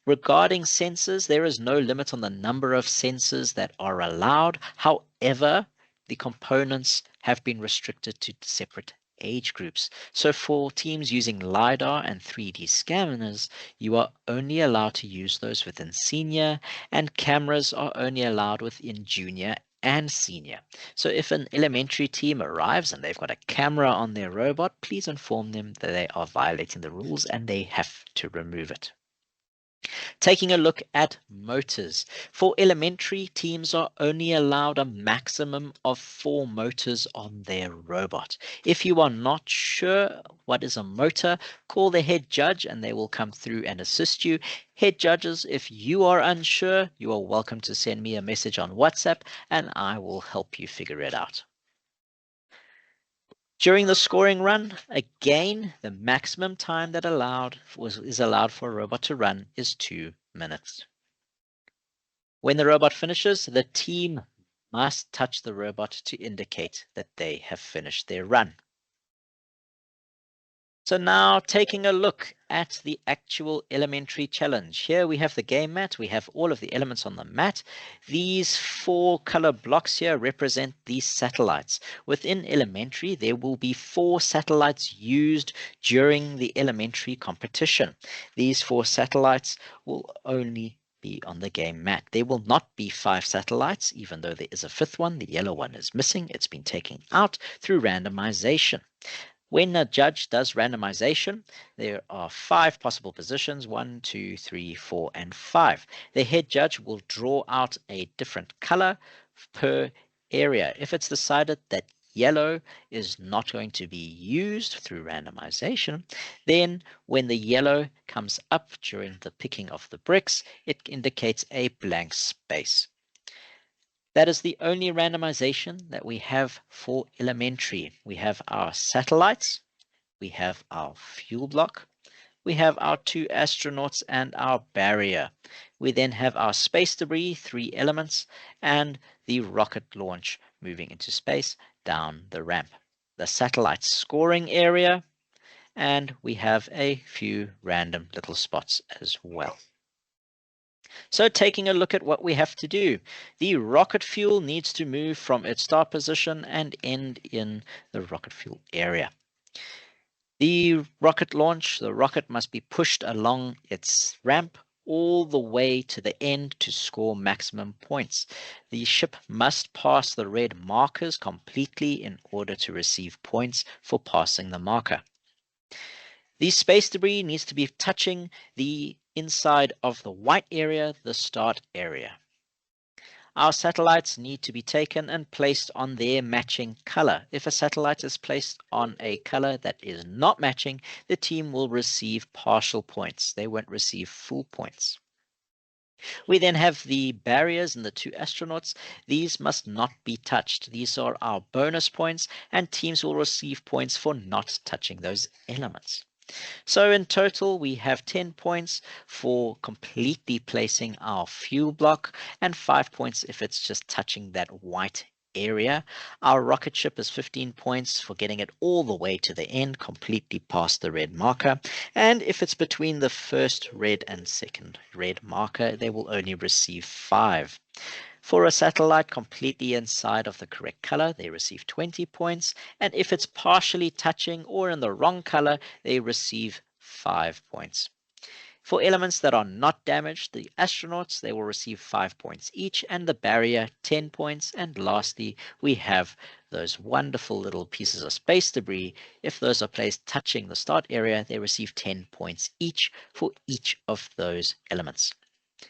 Regarding sensors, there is no limit on the number of sensors that are allowed. However, the components have been restricted to separate age groups. So for teams using LiDAR and 3D scanners, you are only allowed to use those within senior, and cameras are only allowed within junior and senior. So if an elementary team arrives and they've got a camera on their robot, please inform them that they are violating the rules and they have to remove it. Taking a look at motors. For elementary, teams are only allowed a maximum of 4 motors on their robot. If you are not sure what is a motor, call the head judge and they will come through and assist you. Head judges, if you are unsure, you are welcome to send me a message on WhatsApp and I will help you figure it out. During the scoring run, again, the maximum time that is allowed for a robot to run is 2 minutes. When the robot finishes, the team must touch the robot to indicate that they have finished their run. So now taking a look at the actual elementary challenge. Here we have the game mat. We have all of the elements on the mat. These 4 color blocks here represent these satellites. Within elementary, there will be 4 satellites used during the elementary competition. These 4 satellites will only be on the game mat. There will not be 5 satellites, even though there is a 5th one. The yellow one is missing. It's been taken out through randomization. When a judge does randomization, there are 5 possible positions, 1, 2, 3, 4, and 5. The head judge will draw out a different color per area. If it's decided that yellow is not going to be used through randomization, then when the yellow comes up during the picking of the bricks, it indicates a blank space. That is the only randomization that we have for elementary. We have our satellites, we have our fuel block, we have our 2 astronauts and our barrier. We then have our space debris, 3 elements, and the rocket launch moving into space down the ramp. The satellite scoring area, and we have a few random little spots as well. So taking a look at what we have to do, the rocket fuel needs to move from its start position and end in the rocket fuel area. The rocket launch, the rocket must be pushed along its ramp all the way to the end to score maximum points. The ship must pass the red markers completely in order to receive points for passing the marker. The space debris needs to be touching the inside of the white area, the start area. Our satellites need to be taken and placed on their matching color. If a satellite is placed on a color that is not matching, the team will receive partial points. They won't receive full points. We then have the barriers and the 2 astronauts. These must not be touched. These are our bonus points, and teams will receive points for not touching those elements. So in total, we have 10 points for completely placing our fuel block and 5 points if it's just touching that white area. Our rocket ship is 15 points for getting it all the way to the end, completely past the red marker. And if it's between the first red and second red marker, they will only receive 5. For a satellite completely inside of the correct color, they receive 20 points. And if it's partially touching or in the wrong color, they receive 5 points. For elements that are not damaged, the astronauts, they will receive 5 points each, and the barrier 10 points. And lastly, we have those wonderful little pieces of space debris. If those are placed touching the start area, they receive 10 points each for each of those elements.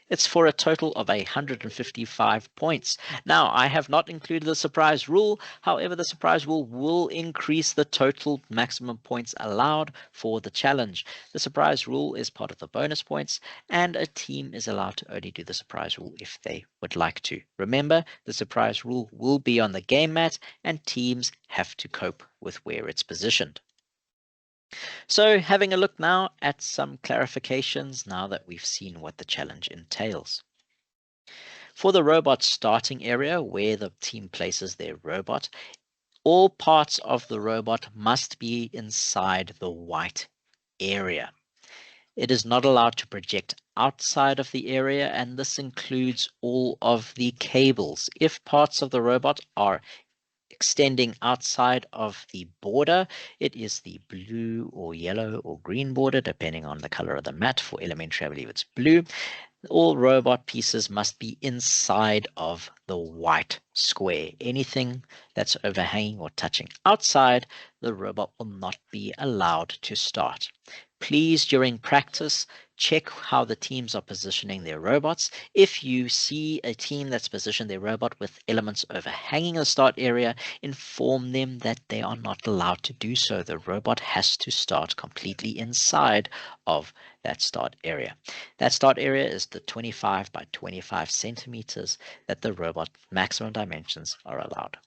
It's for a total of 155 points. Now, I have not included the surprise rule. However, the surprise rule will increase the total maximum points allowed for the challenge. The surprise rule is part of the bonus points, and a team is allowed to only do the surprise rule if they would like to. Remember, the surprise rule will be on the game mat, and teams have to cope with where it's positioned. So having a look now at some clarifications now that we've seen what the challenge entails. For the robot starting area where the team places their robot, all parts of the robot must be inside the white area. It is not allowed to project outside of the area, and this includes all of the cables. If parts of the robot are extending outside of the border, it is the blue or yellow or green border, depending on the color of the mat. For elementary, I believe it's blue. All robot pieces must be inside of the white square. Anything that's overhanging or touching outside, the robot will not be allowed to start. Please, during practice, check how the teams are positioning their robots. If you see a team that's positioned their robot with elements overhanging the start area, inform them that they are not allowed to do so. The robot has to start completely inside of that start area. That start area is the 25 by 25 centimeters that the robot maximum dimensions are allowed.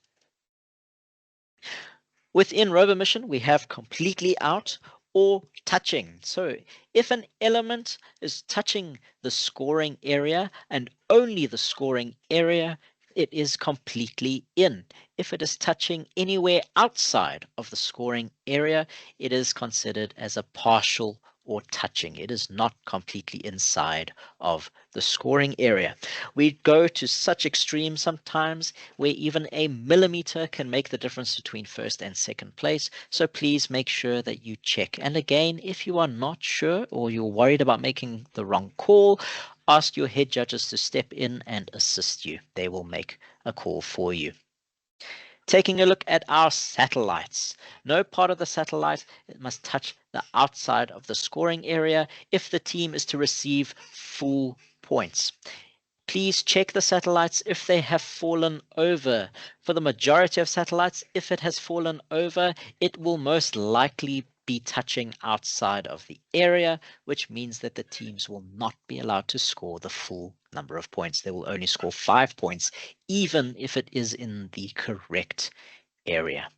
Within rover mission, we have completely out or touching. So if an element is touching the scoring area and only the scoring area, it is completely in. If it is touching anywhere outside of the scoring area, it is considered as a partial or touching. It is not completely inside of the scoring area. We go to such extremes sometimes where even a millimeter can make the difference between first and second place. So please make sure that you check. And again, if you are not sure or you're worried about making the wrong call, ask your head judges to step in and assist you. They will make a call for you. Taking a look at our satellites. No part of the satellite must touch the outside of the scoring area if the team is to receive full points. Please check the satellites if they have fallen over. For the majority of satellites, if it has fallen over, it will most likely be touching outside of the area, which means that the teams will not be allowed to score the full number of points. They will only score 5 points, even if it is in the correct area.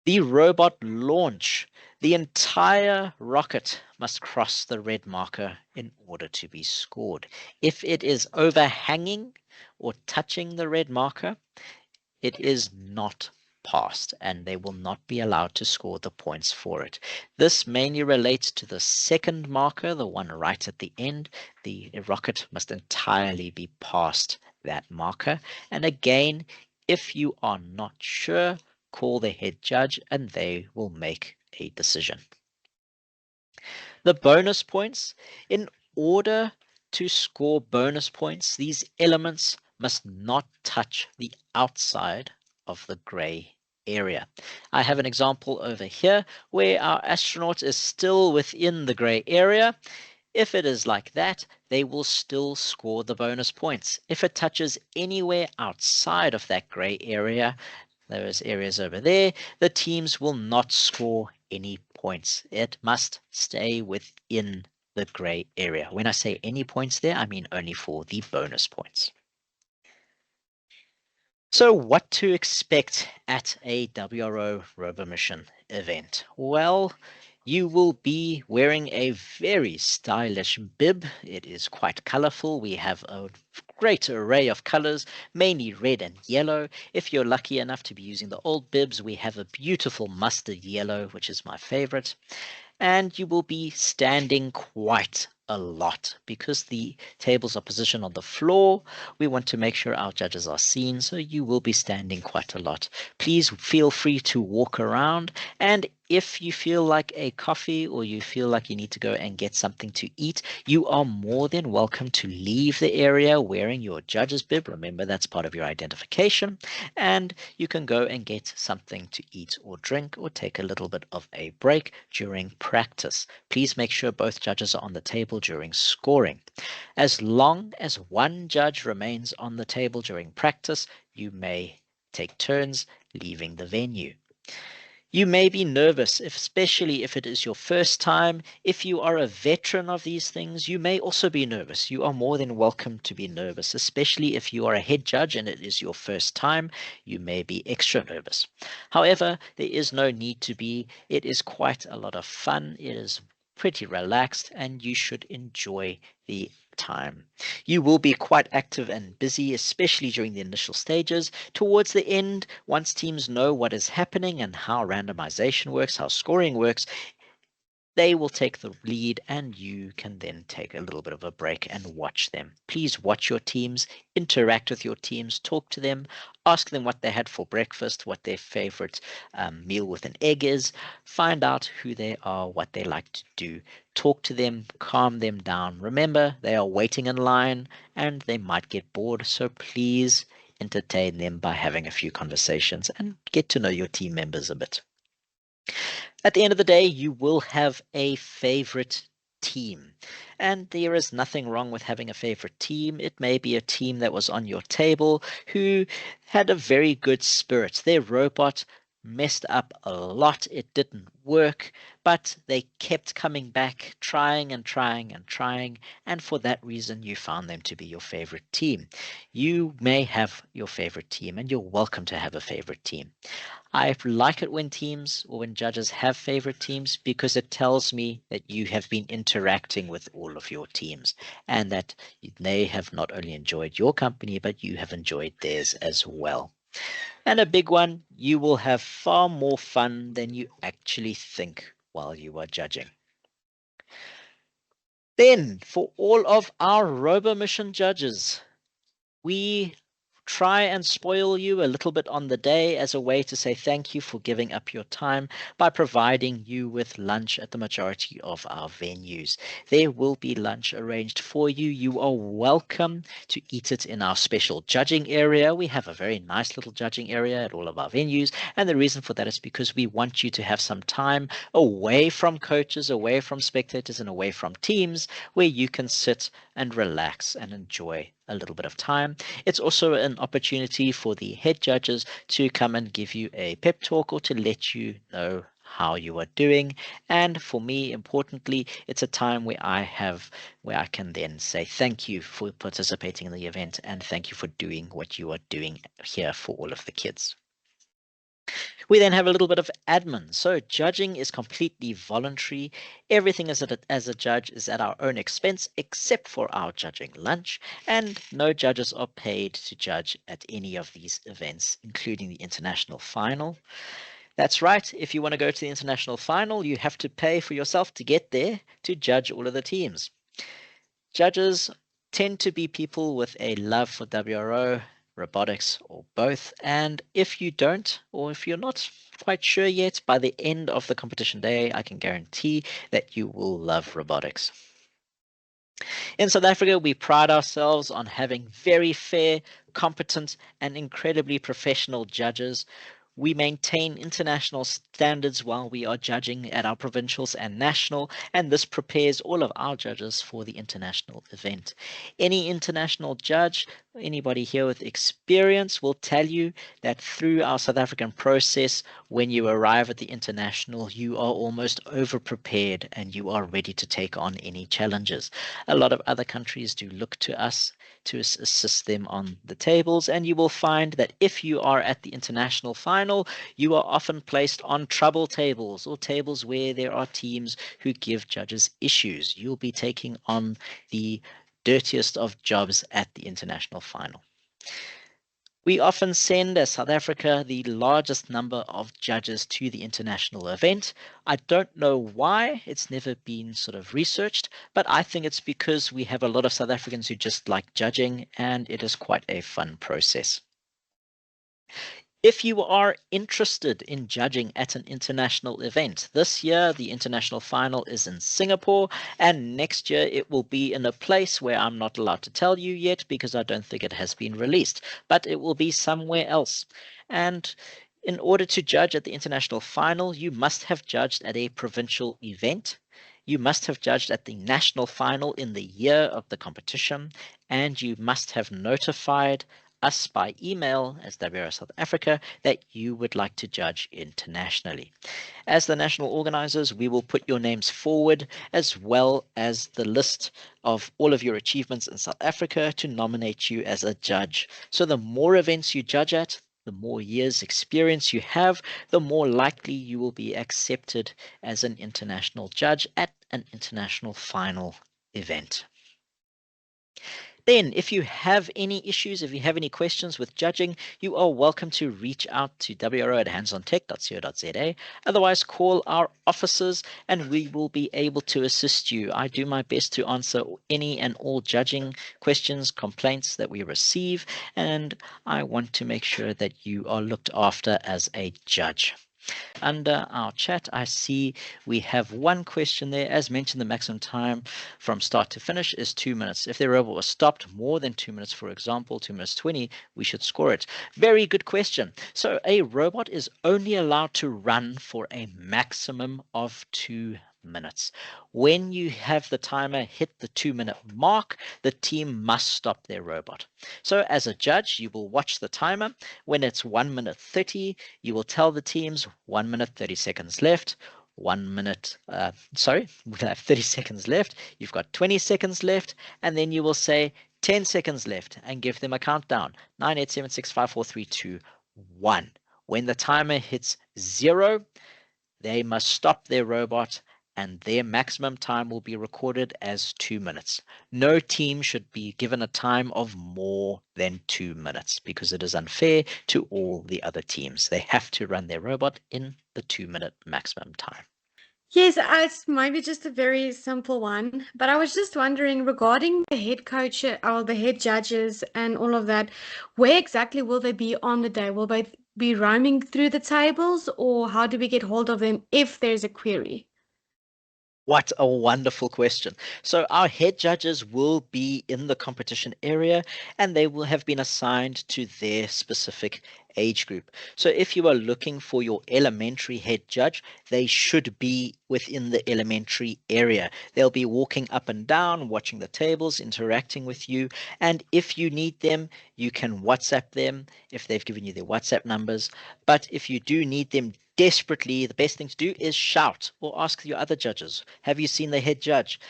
The robot launch. The entire rocket must cross the red marker in order to be scored. If it is overhanging or touching the red marker, it is not passed, and they will not be allowed to score the points for it. This mainly relates to the second marker, the one right at the end. The rocket must entirely be past that marker. And again, if you are not sure, call the head judge and they will make a decision. The bonus points. In order to score bonus points, these elements must not touch the outside of the gray area. I have an example over here where our astronaut is still within the gray area. If it is like that, they will still score the bonus points. If it touches anywhere outside of that gray area, those areas over there, the teams will not score any points. It must stay within the gray area. When I say any points there, I mean only for the bonus points. So what to expect at a WRO RoboMission event? Well, you will be wearing a very stylish bib. It is quite colorful. We have a great array of colors, mainly red and yellow. If you're lucky enough to be using the old bibs, we have a beautiful mustard yellow, which is my favorite. And you will be standing quite a lot because the tables are positioned on the floor. We want to make sure our judges are seen, so you will be standing quite a lot. Please feel free to walk around, and if you feel like a coffee or you feel like you need to go and get something to eat, you are more than welcome to leave the area wearing your judge's bib. Remember, that's part of your identification, and you can go and get something to eat or drink or take a little bit of a break during practice. Please make sure both judges are on the table during scoring. As long as one judge remains on the table during practice, you may take turns leaving the venue. You may be nervous, especially if it is your first time. If you are a veteran of these things, you may also be nervous. You are more than welcome to be nervous, especially if you are a head judge and it is your first time. You may be extra nervous. However, there is no need to be. It is quite a lot of fun. It is pretty relaxed, and you should enjoy the time. You will be quite active and busy, especially during the initial stages. Towards the end, once teams know what is happening and how randomization works, how scoring works, they will take the lead, and you can then take a little bit of a break and watch them. Please watch your teams, interact with your teams, talk to them, ask them what they had for breakfast, what their favorite meal with an egg is, find out who they are, what they like to do, talk to them, calm them down. Remember, they are waiting in line and they might get bored, so please entertain them by having a few conversations and get to know your team members a bit. At the end of the day, you will have a favorite team. And there is nothing wrong with having a favorite team. It may be a team that was on your table who had a very good spirit. Their robot messed up a lot. It didn't work, but they kept coming back, trying and trying and trying. And for that reason, you found them to be your favorite team. You may have your favorite team, and you're welcome to have a favorite team. I like it when teams or when judges have favorite teams because it tells me that you have been interacting with all of your teams and that they have not only enjoyed your company, but you have enjoyed theirs as well. And a big one, you will have far more fun than you actually think while you are judging. Then, for all of our RoboMission judges, we try and spoil you a little bit on the day as a way to say thank you for giving up your time by providing you with lunch at the majority of our venues. There will be lunch arranged for you. You are welcome to eat it in our special judging area. We have a very nice little judging area at all of our venues, and the reason for that is because we want you to have some time away from coaches, away from spectators, and away from teams where you can sit and relax and enjoy a little bit of time. It's also an opportunity for the head judges to come and give you a pep talk or to let you know how you are doing. And for me, importantly, it's a time where I can then say thank you for participating in the event and thank you for doing what you are doing here for all of the kids. We then have a little bit of admin. So judging is completely voluntary. Everything as a judge is at our own expense, except for our judging lunch. And no judges are paid to judge at any of these events, including the international final. That's right. If you want to go to the international final, you have to pay for yourself to get there to judge all of the teams. Judges tend to be people with a love for WRO, robotics, or both. And if you don't, or if you're not quite sure yet, by the end of the competition day, I can guarantee that you will love robotics. In South Africa, we pride ourselves on having very fair, competent, and incredibly professional judges. We maintain international standards while we are judging at our provincials and national, and this prepares all of our judges for the international event. Any international judge, anybody here with experience, will tell you that through our South African process, when you arrive at the international, you are almost over prepared and you are ready to take on any challenges. A lot of other countries do look to us to assist them on the tables, and you will find that if you are at the international final, you are often placed on trouble tables or tables where there are teams who give judges issues. You'll be taking on the dirtiest of jobs at the international final. We often send, as South Africa, the largest number of judges to the international event. I don't know why, it's never been sort of researched, but I think it's because we have a lot of South Africans who just like judging, and it is quite a fun process. If you are interested in judging at an international event, this year the international final is in Singapore, and next year it will be in a place where I'm not allowed to tell you yet because I don't think it has been released, but it will be somewhere else. And in order to judge at the international final, you must have judged at a provincial event. You must have judged at the national final in the year of the competition, and you must have notified us by email as WRO South Africa that you would like to judge internationally. As the national organizers, we will put your names forward as well as the list of all of your achievements in South Africa to nominate you as a judge. So the more events you judge at, the more years experience you have, the more likely you will be accepted as an international judge at an international final event. Then, if you have any issues, if you have any questions with judging, you are welcome to reach out to wro@handsontech.co.za. Otherwise, call our offices and we will be able to assist you. I do my best to answer any and all judging questions, complaints that we receive, and I want to make sure that you are looked after as a judge. Under our chat, I see we have one question there. As mentioned, the maximum time from start to finish is 2 minutes. If the robot was stopped more than 2 minutes, for example, 2 minutes 20, we should score it. Very good question. So a robot is only allowed to run for a maximum of 2 minutes. When you have the timer hit the 2-minute mark, the team must stop their robot. So as a judge, you will watch the timer. When it's 1 minute 30, you will tell the teams 1 minute 30 seconds left. 1 minute, we have 30 seconds left. You've got 20 seconds left, and then you will say 10 seconds left and give them a countdown. 9, 8, 7, 6, 5, 4, 3, 2, 1. When the timer hits 0, they must stop their robot and their maximum time will be recorded as 2 minutes. No team should be given a time of more than 2 minutes because it is unfair to all the other teams. They have to run their robot in the 2-minute maximum time. Yes, it's maybe just a very simple one, but I was just wondering regarding the head coach or the head judges and all of that, where exactly will they be on the day? Will they be roaming through the tables, or how do we get hold of them if there's a query? What a wonderful question. So our head judges will be in the competition area and they will have been assigned to their specific age group. So if you are looking for your elementary head judge, they should be within the elementary area. They'll be walking up and down, watching the tables, interacting with you. And if you need them, you can WhatsApp them if they've given you their WhatsApp numbers. But if you do need them desperately, the best thing to do is shout or ask your other judges, have you seen the head judge?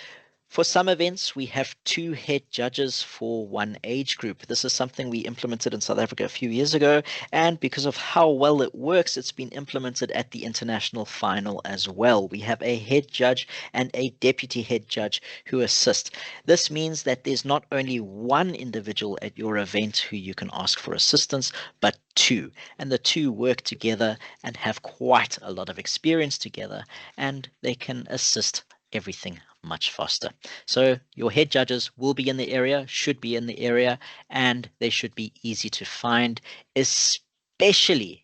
For some events, we have 2 head judges for one age group. This is something we implemented in South Africa a few years ago, and because of how well it works, it's been implemented at the international final as well. We have a head judge and a deputy head judge who assist. This means that there's not only one individual at your event who you can ask for assistance, but 2, and the 2 work together and have quite a lot of experience together, and they can assist everything much faster. So your head judges will be in the area, should be in the area, and they should be easy to find, especially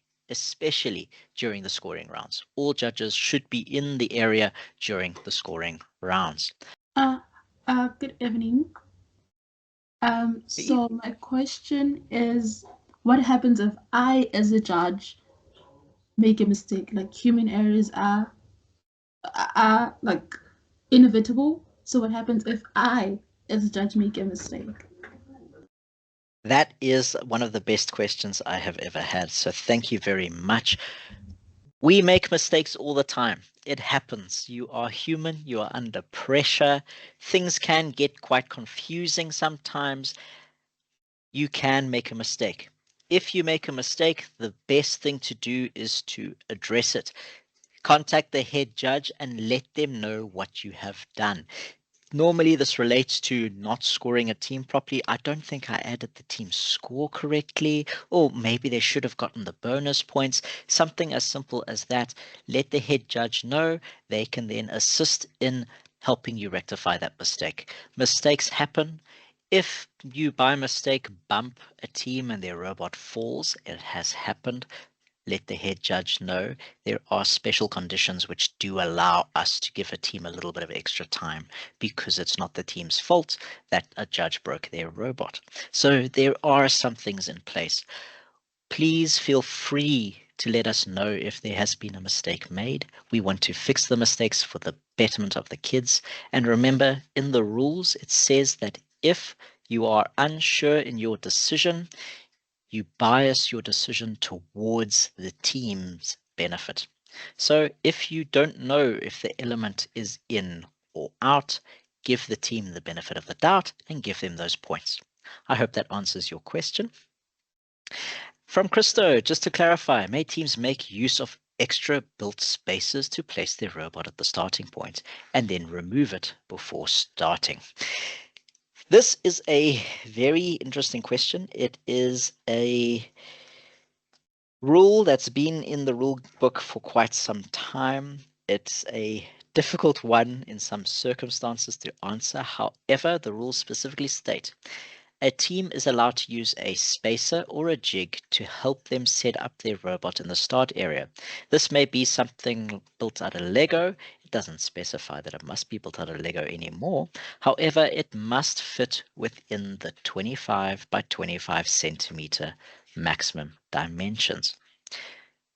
during the scoring rounds. All judges should be in the area during the scoring rounds. Good evening. So my question is, what happens if I, as a judge, make a mistake. Like human errors are like inevitable. So what happens if I, as a judge, make a mistake? That is one of the best questions I have ever had. So thank you very much. We make mistakes all the time. It happens. You are human. You are under pressure. Things can get quite confusing sometimes. You can make a mistake. If you make a mistake, the best thing to do is to address it. Contact the head judge and let them know what you have done. Normally, this relates to not scoring a team properly. I don't think I added the team score correctly, or maybe they should have gotten the bonus points. Something as simple as that. Let the head judge know. They can then assist in helping you rectify that mistake. Mistakes happen. If you by mistake bump a team and their robot falls, it has happened. Let the head judge know. There are special conditions which do allow us to give a team a little bit of extra time because it's not the team's fault that a judge broke their robot. So there are some things in place. Please feel free to let us know if there has been a mistake made. We want to fix the mistakes for the betterment of the kids. And remember, in the rules, it says that if you are unsure in your decision, you bias your decision towards the team's benefit. So if you don't know if the element is in or out, give the team the benefit of the doubt and give them those points. I hope that answers your question. From Christo, just to clarify, may teams make use of extra built spaces to place their robot at the starting point and then remove it before starting? This is a very interesting question. It is a rule that's been in the rule book for quite some time. It's a difficult one in some circumstances to answer. However, the rules specifically state a team is allowed to use a spacer or a jig to help them set up their robot in the start area. This may be something built out of Lego. It doesn't specify that it must be built out of Lego anymore. However, it must fit within the 25 by 25 centimeter maximum dimensions.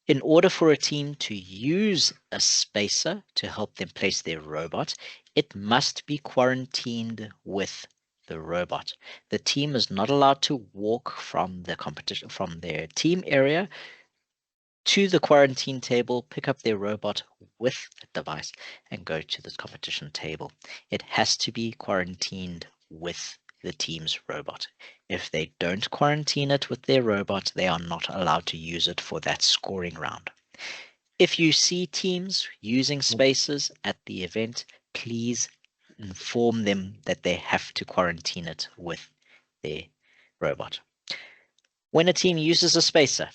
In order for a team to use a spacer to help them place their robot, it must be quarantined with the robot. The team is not allowed to walk from the competition, from their team area to the quarantine table, pick up their robot with the device, and go to the competition table. It has to be quarantined with the team's robot. If they don't quarantine it with their robot, they are not allowed to use it for that scoring round. If you see teams using spaces at the event, please inform them that they have to quarantine it with their robot. When a team uses a spacer,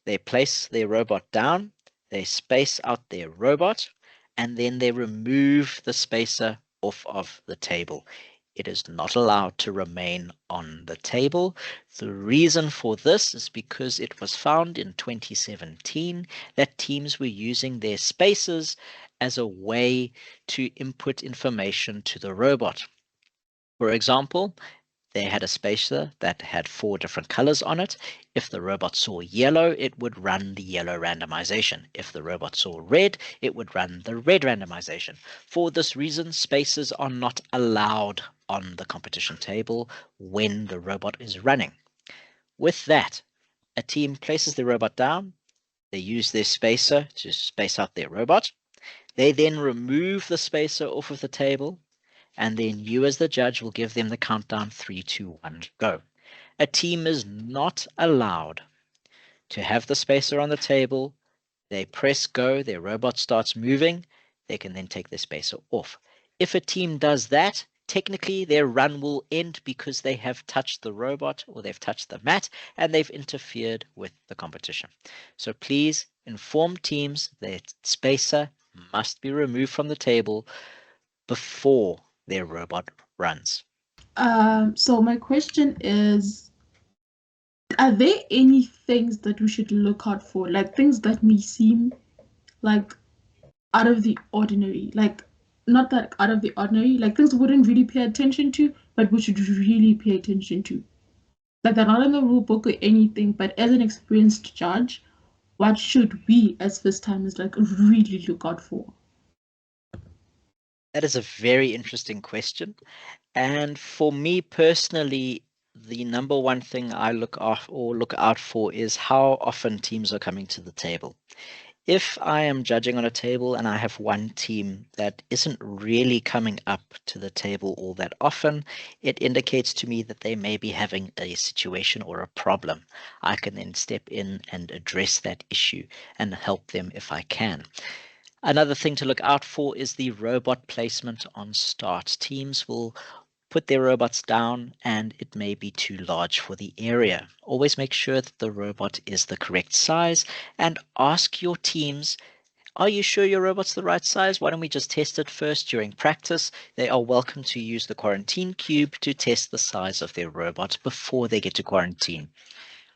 they place their robot down, they space out their robot, and then they remove the spacer off of the table. It is not allowed to remain on the table. The reason for this is because it was found in 2017 that teams were using their spacers as a way to input information to the robot. For example, they had a spacer that had 4 different colors on it. If the robot saw yellow, it would run the yellow randomization. If the robot saw red, it would run the red randomization. For this reason, spacers are not allowed on the competition table when the robot is running. With that, a team places the robot down. They use their spacer to space out their robot. They then remove the spacer off of the table, and then you as the judge will give them the countdown 3, 2, 1, go. A team is not allowed to have the spacer on the table. They press go, their robot starts moving, they can then take their spacer off. If a team does that, technically their run will end because they have touched the robot or they've touched the mat and they've interfered with the competition. So please inform teams that spacer must be removed from the table before their robot runs. So my question is, are there any things that we should look out for, like things that may seem like out of the ordinary, like not that out of the ordinary, like things we wouldn't really pay attention to, but we should really pay attention to, like they're not in the rule book or anything, but as an experienced judge, what should we as first timers like really look out for? That is a very interesting question. And for me personally, the number one thing I look out for is how often teams are coming to the table. If I am judging on a table and I have one team that isn't really coming up to the table all that often, it indicates to me that they may be having a situation or a problem. I can then step in and address that issue and help them if I can. Another thing to look out for is the robot placement on start. Teams will put their robots down and it may be too large for the area. Always make sure that the robot is the correct size and ask your teams, are you sure your robot's the right size? Why don't we just test it first during practice? They are welcome to use the quarantine cube to test the size of their robot before they get to quarantine.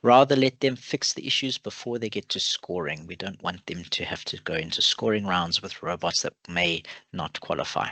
Rather let them fix the issues before they get to scoring. We don't want them to have to go into scoring rounds with robots that may not qualify.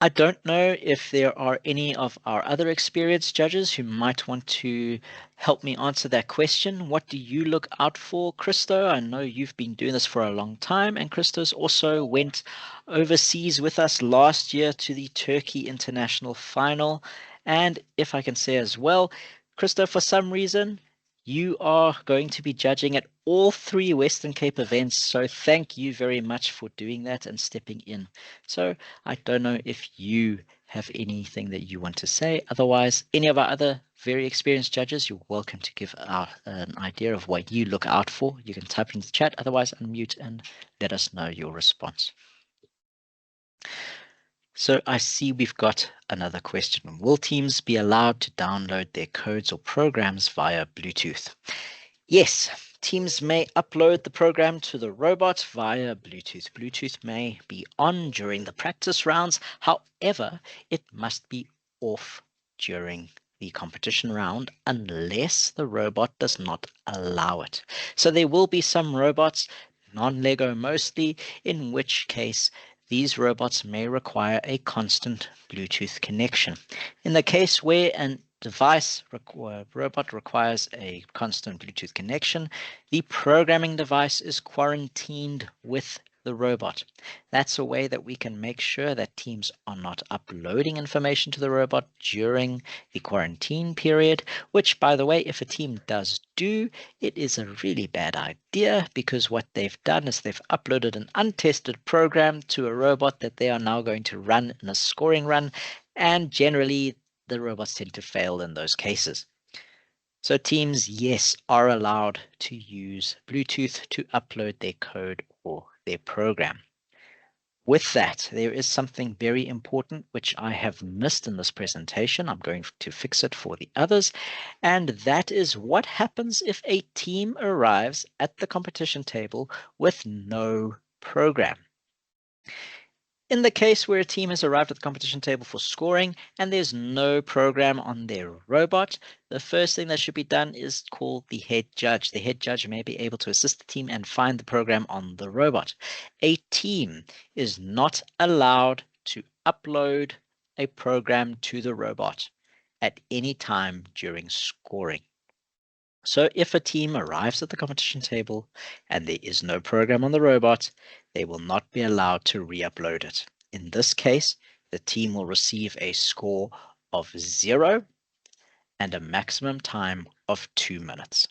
I don't know if there are any of our other experienced judges who might want to help me answer that question. What do you look out for, Christo? I know you've been doing this for a long time, and Christo's also went overseas with us last year to the Turkey International Final. And if I can say as well, Christo, for some reason, you are going to be judging at all 3 Western Cape events. So thank you very much for doing that and stepping in. So I don't know if you have anything that you want to say. Otherwise, any of our other very experienced judges, you're welcome to give an idea of what you look out for. You can type into the chat. Otherwise, unmute and let us know your response. So I see we've got another question. Will teams be allowed to download their codes or programs via Bluetooth? Yes, teams may upload the program to the robot via Bluetooth. Bluetooth may be on during the practice rounds. However, it must be off during the competition round unless the robot does not allow it. So there will be some robots, non-Lego mostly, in which case these robots may require a constant Bluetooth connection. In the case where an robot requires a constant Bluetooth connection, the programming device is quarantined with the robot. That's a way that we can make sure that teams are not uploading information to the robot during the quarantine period, which, by the way, if a team does do, it is a really bad idea, because what they've done is they've uploaded an untested program to a robot that they are now going to run in a scoring run, and generally the robots tend to fail in those cases. So teams, yes, are allowed to use Bluetooth to upload their code or their program. With that, there is something very important which I have missed in this presentation. I'm going to fix it for the others. And that is what happens if a team arrives at the competition table with no program. In the case where a team has arrived at the competition table for scoring and there's no program on their robot, the first thing that should be done is call the head judge. The head judge may be able to assist the team and find the program on the robot. A team is not allowed to upload a program to the robot at any time during scoring. So if a team arrives at the competition table and there is no program on the robot, they will not be allowed to re-upload it. In this case, the team will receive a score of 0 and a maximum time of 2 minutes.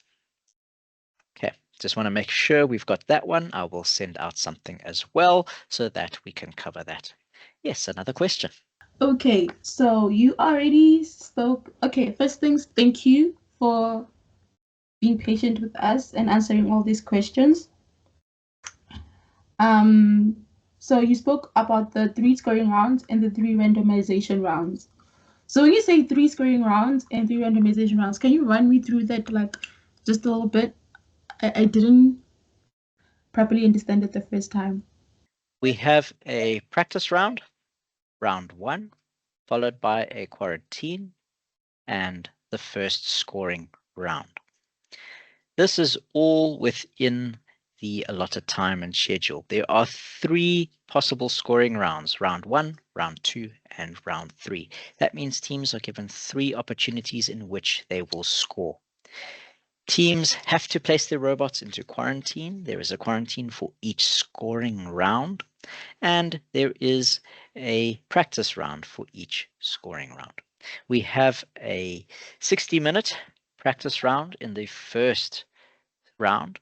Okay, just want to make sure we've got that one. I will send out something as well so that we can cover that. Yes, another question. Okay, so you already spoke. Okay, first things, thank you for being patient with us and answering all these questions. So you spoke about the 3 scoring rounds and the 3 randomization rounds. So when you say 3 scoring rounds and 3 randomization rounds, can you run me through that like just a little bit? I didn't properly understand it the first time. We have a practice round, round 1, followed by a quarantine and the first scoring round. This is all within the allotted time and schedule. There are 3 possible scoring rounds, round 1, round 2, and round 3. That means teams are given 3 opportunities in which they will score. Teams have to place their robots into quarantine. There is a quarantine for each scoring round, and there is a practice round for each scoring round. We have a 60-minute practice round in the first round.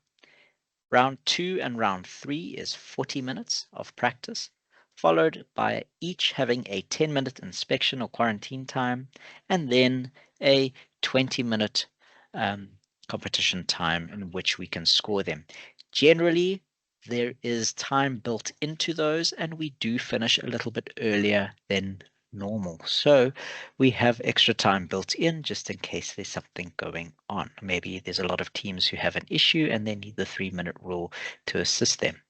Round 2 and round 3 is 40 minutes of practice, followed by each having a 10-minute inspection or quarantine time, and then a 20-minute competition time in which we can score them. Generally, there is time built into those, and we do finish a little bit earlier than normal. So we have extra time built in just in case there's something going on. Maybe there's a lot of teams who have an issue and they need the 3-minute rule to assist them.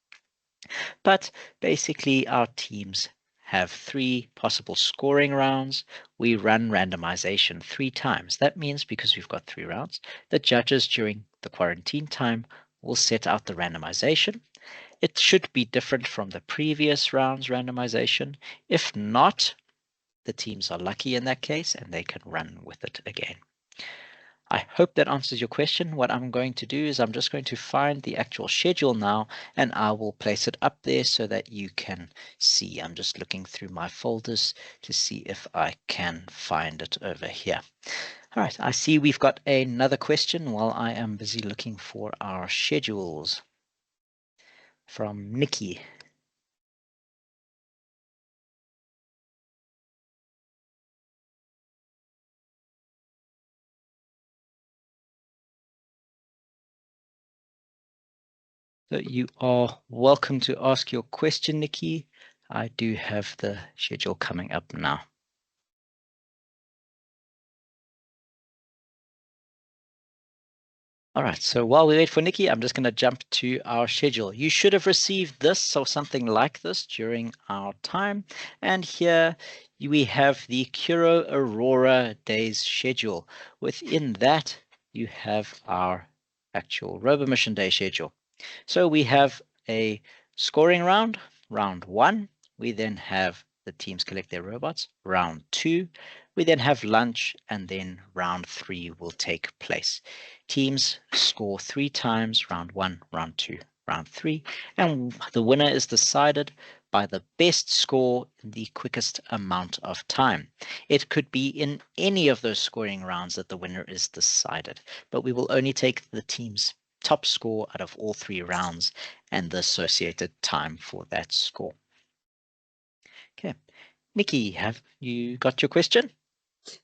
But basically, our teams have 3 possible scoring rounds. We run randomization 3 times. That means because we've got 3 rounds, the judges during the quarantine time will set out the randomization. It should be different from the previous round's randomization. If not, the teams are lucky in that case and they can run with it again. I hope that answers your question. What I'm going to do is I'm just going to find the actual schedule now, and I will place it up there so that you can see. I'm just looking through my folders to see if I can find it over here. All right, I see we've got another question while I am busy looking for our schedules from Nikki. So you are welcome to ask your question, Nikki. I do have the schedule coming up now. All right, so while we wait for Nikki, I'm just going to jump to our schedule. You should have received this or something like this during our time. And here we have the WRO Aurora Days schedule. Within that, you have our actual Robo Mission Day schedule. So we have a scoring round, round 1. We then have the teams collect their robots, round 2. We then have lunch, and then round 3 will take place. Teams score 3 times, round 1, round 2, round 3, and the winner is decided by the best score in the quickest amount of time. It could be in any of those scoring rounds that the winner is decided, but we will only take the team's top score out of all 3 rounds and the associated time for that score. Okay, Nikki, have you got your question?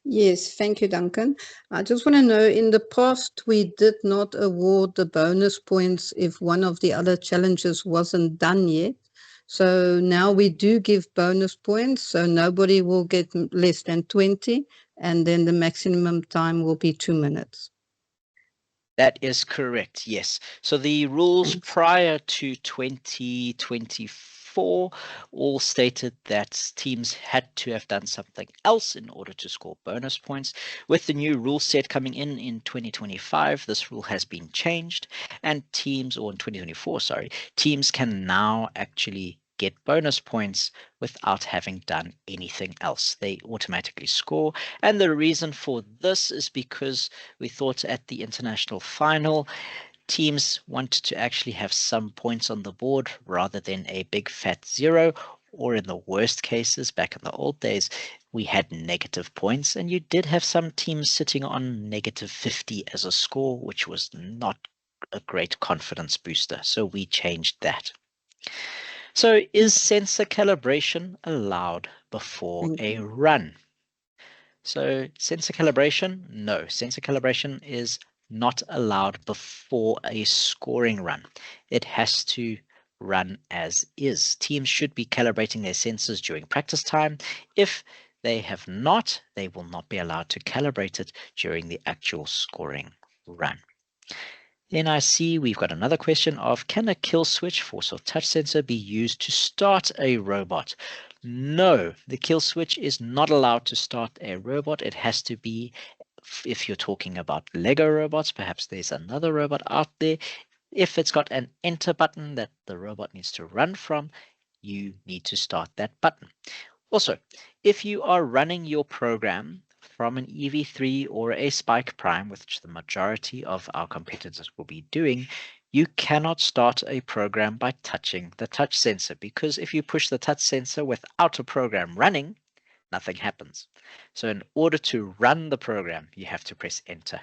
Yes, thank you, Duncan. I just want to know, in the past, we did not award the bonus points if one of the other challenges wasn't done yet. So now we do give bonus points, so nobody will get less than 20, and then the maximum time will be 2 minutes. That is correct, yes. So the rules prior to 2024 all stated that teams had to have done something else in order to score bonus points. With the new rule set coming in 2025, this rule has been changed, and teams, or in 2024, sorry, teams can now actually get bonus points without having done anything else. They automatically score. And the reason for this is because we thought at the international final, teams wanted to actually have some points on the board rather than a big fat 0, or in the worst cases, back in the old days, we had negative points, and you did have some teams sitting on negative 50 as a score, which was not a great confidence booster. So we changed that. So is sensor calibration allowed before a run? So sensor calibration, no. Sensor calibration is not allowed before a scoring run. It has to run as is. Teams should be calibrating their sensors during practice time. If they have not, they will not be allowed to calibrate it during the actual scoring run. Then I see we've got another question of, can a kill switch, force or touch sensor be used to start a robot? No, the kill switch is not allowed to start a robot. It has to be, if you're talking about Lego robots, perhaps there's another robot out there. If it's got an enter button that the robot needs to run from, you need to start that button. Also, if you are running your program from an EV3 or a Spike Prime, which the majority of our competitors will be doing, you cannot start a program by touching the touch sensor, because if you push the touch sensor without a program running, nothing happens. So in order to run the program, you have to press enter.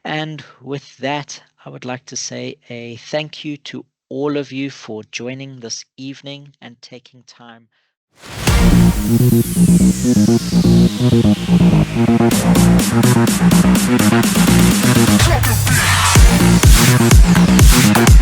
And with that, I would like to say a thank you to all of you for joining this evening and taking time. Drop your beat.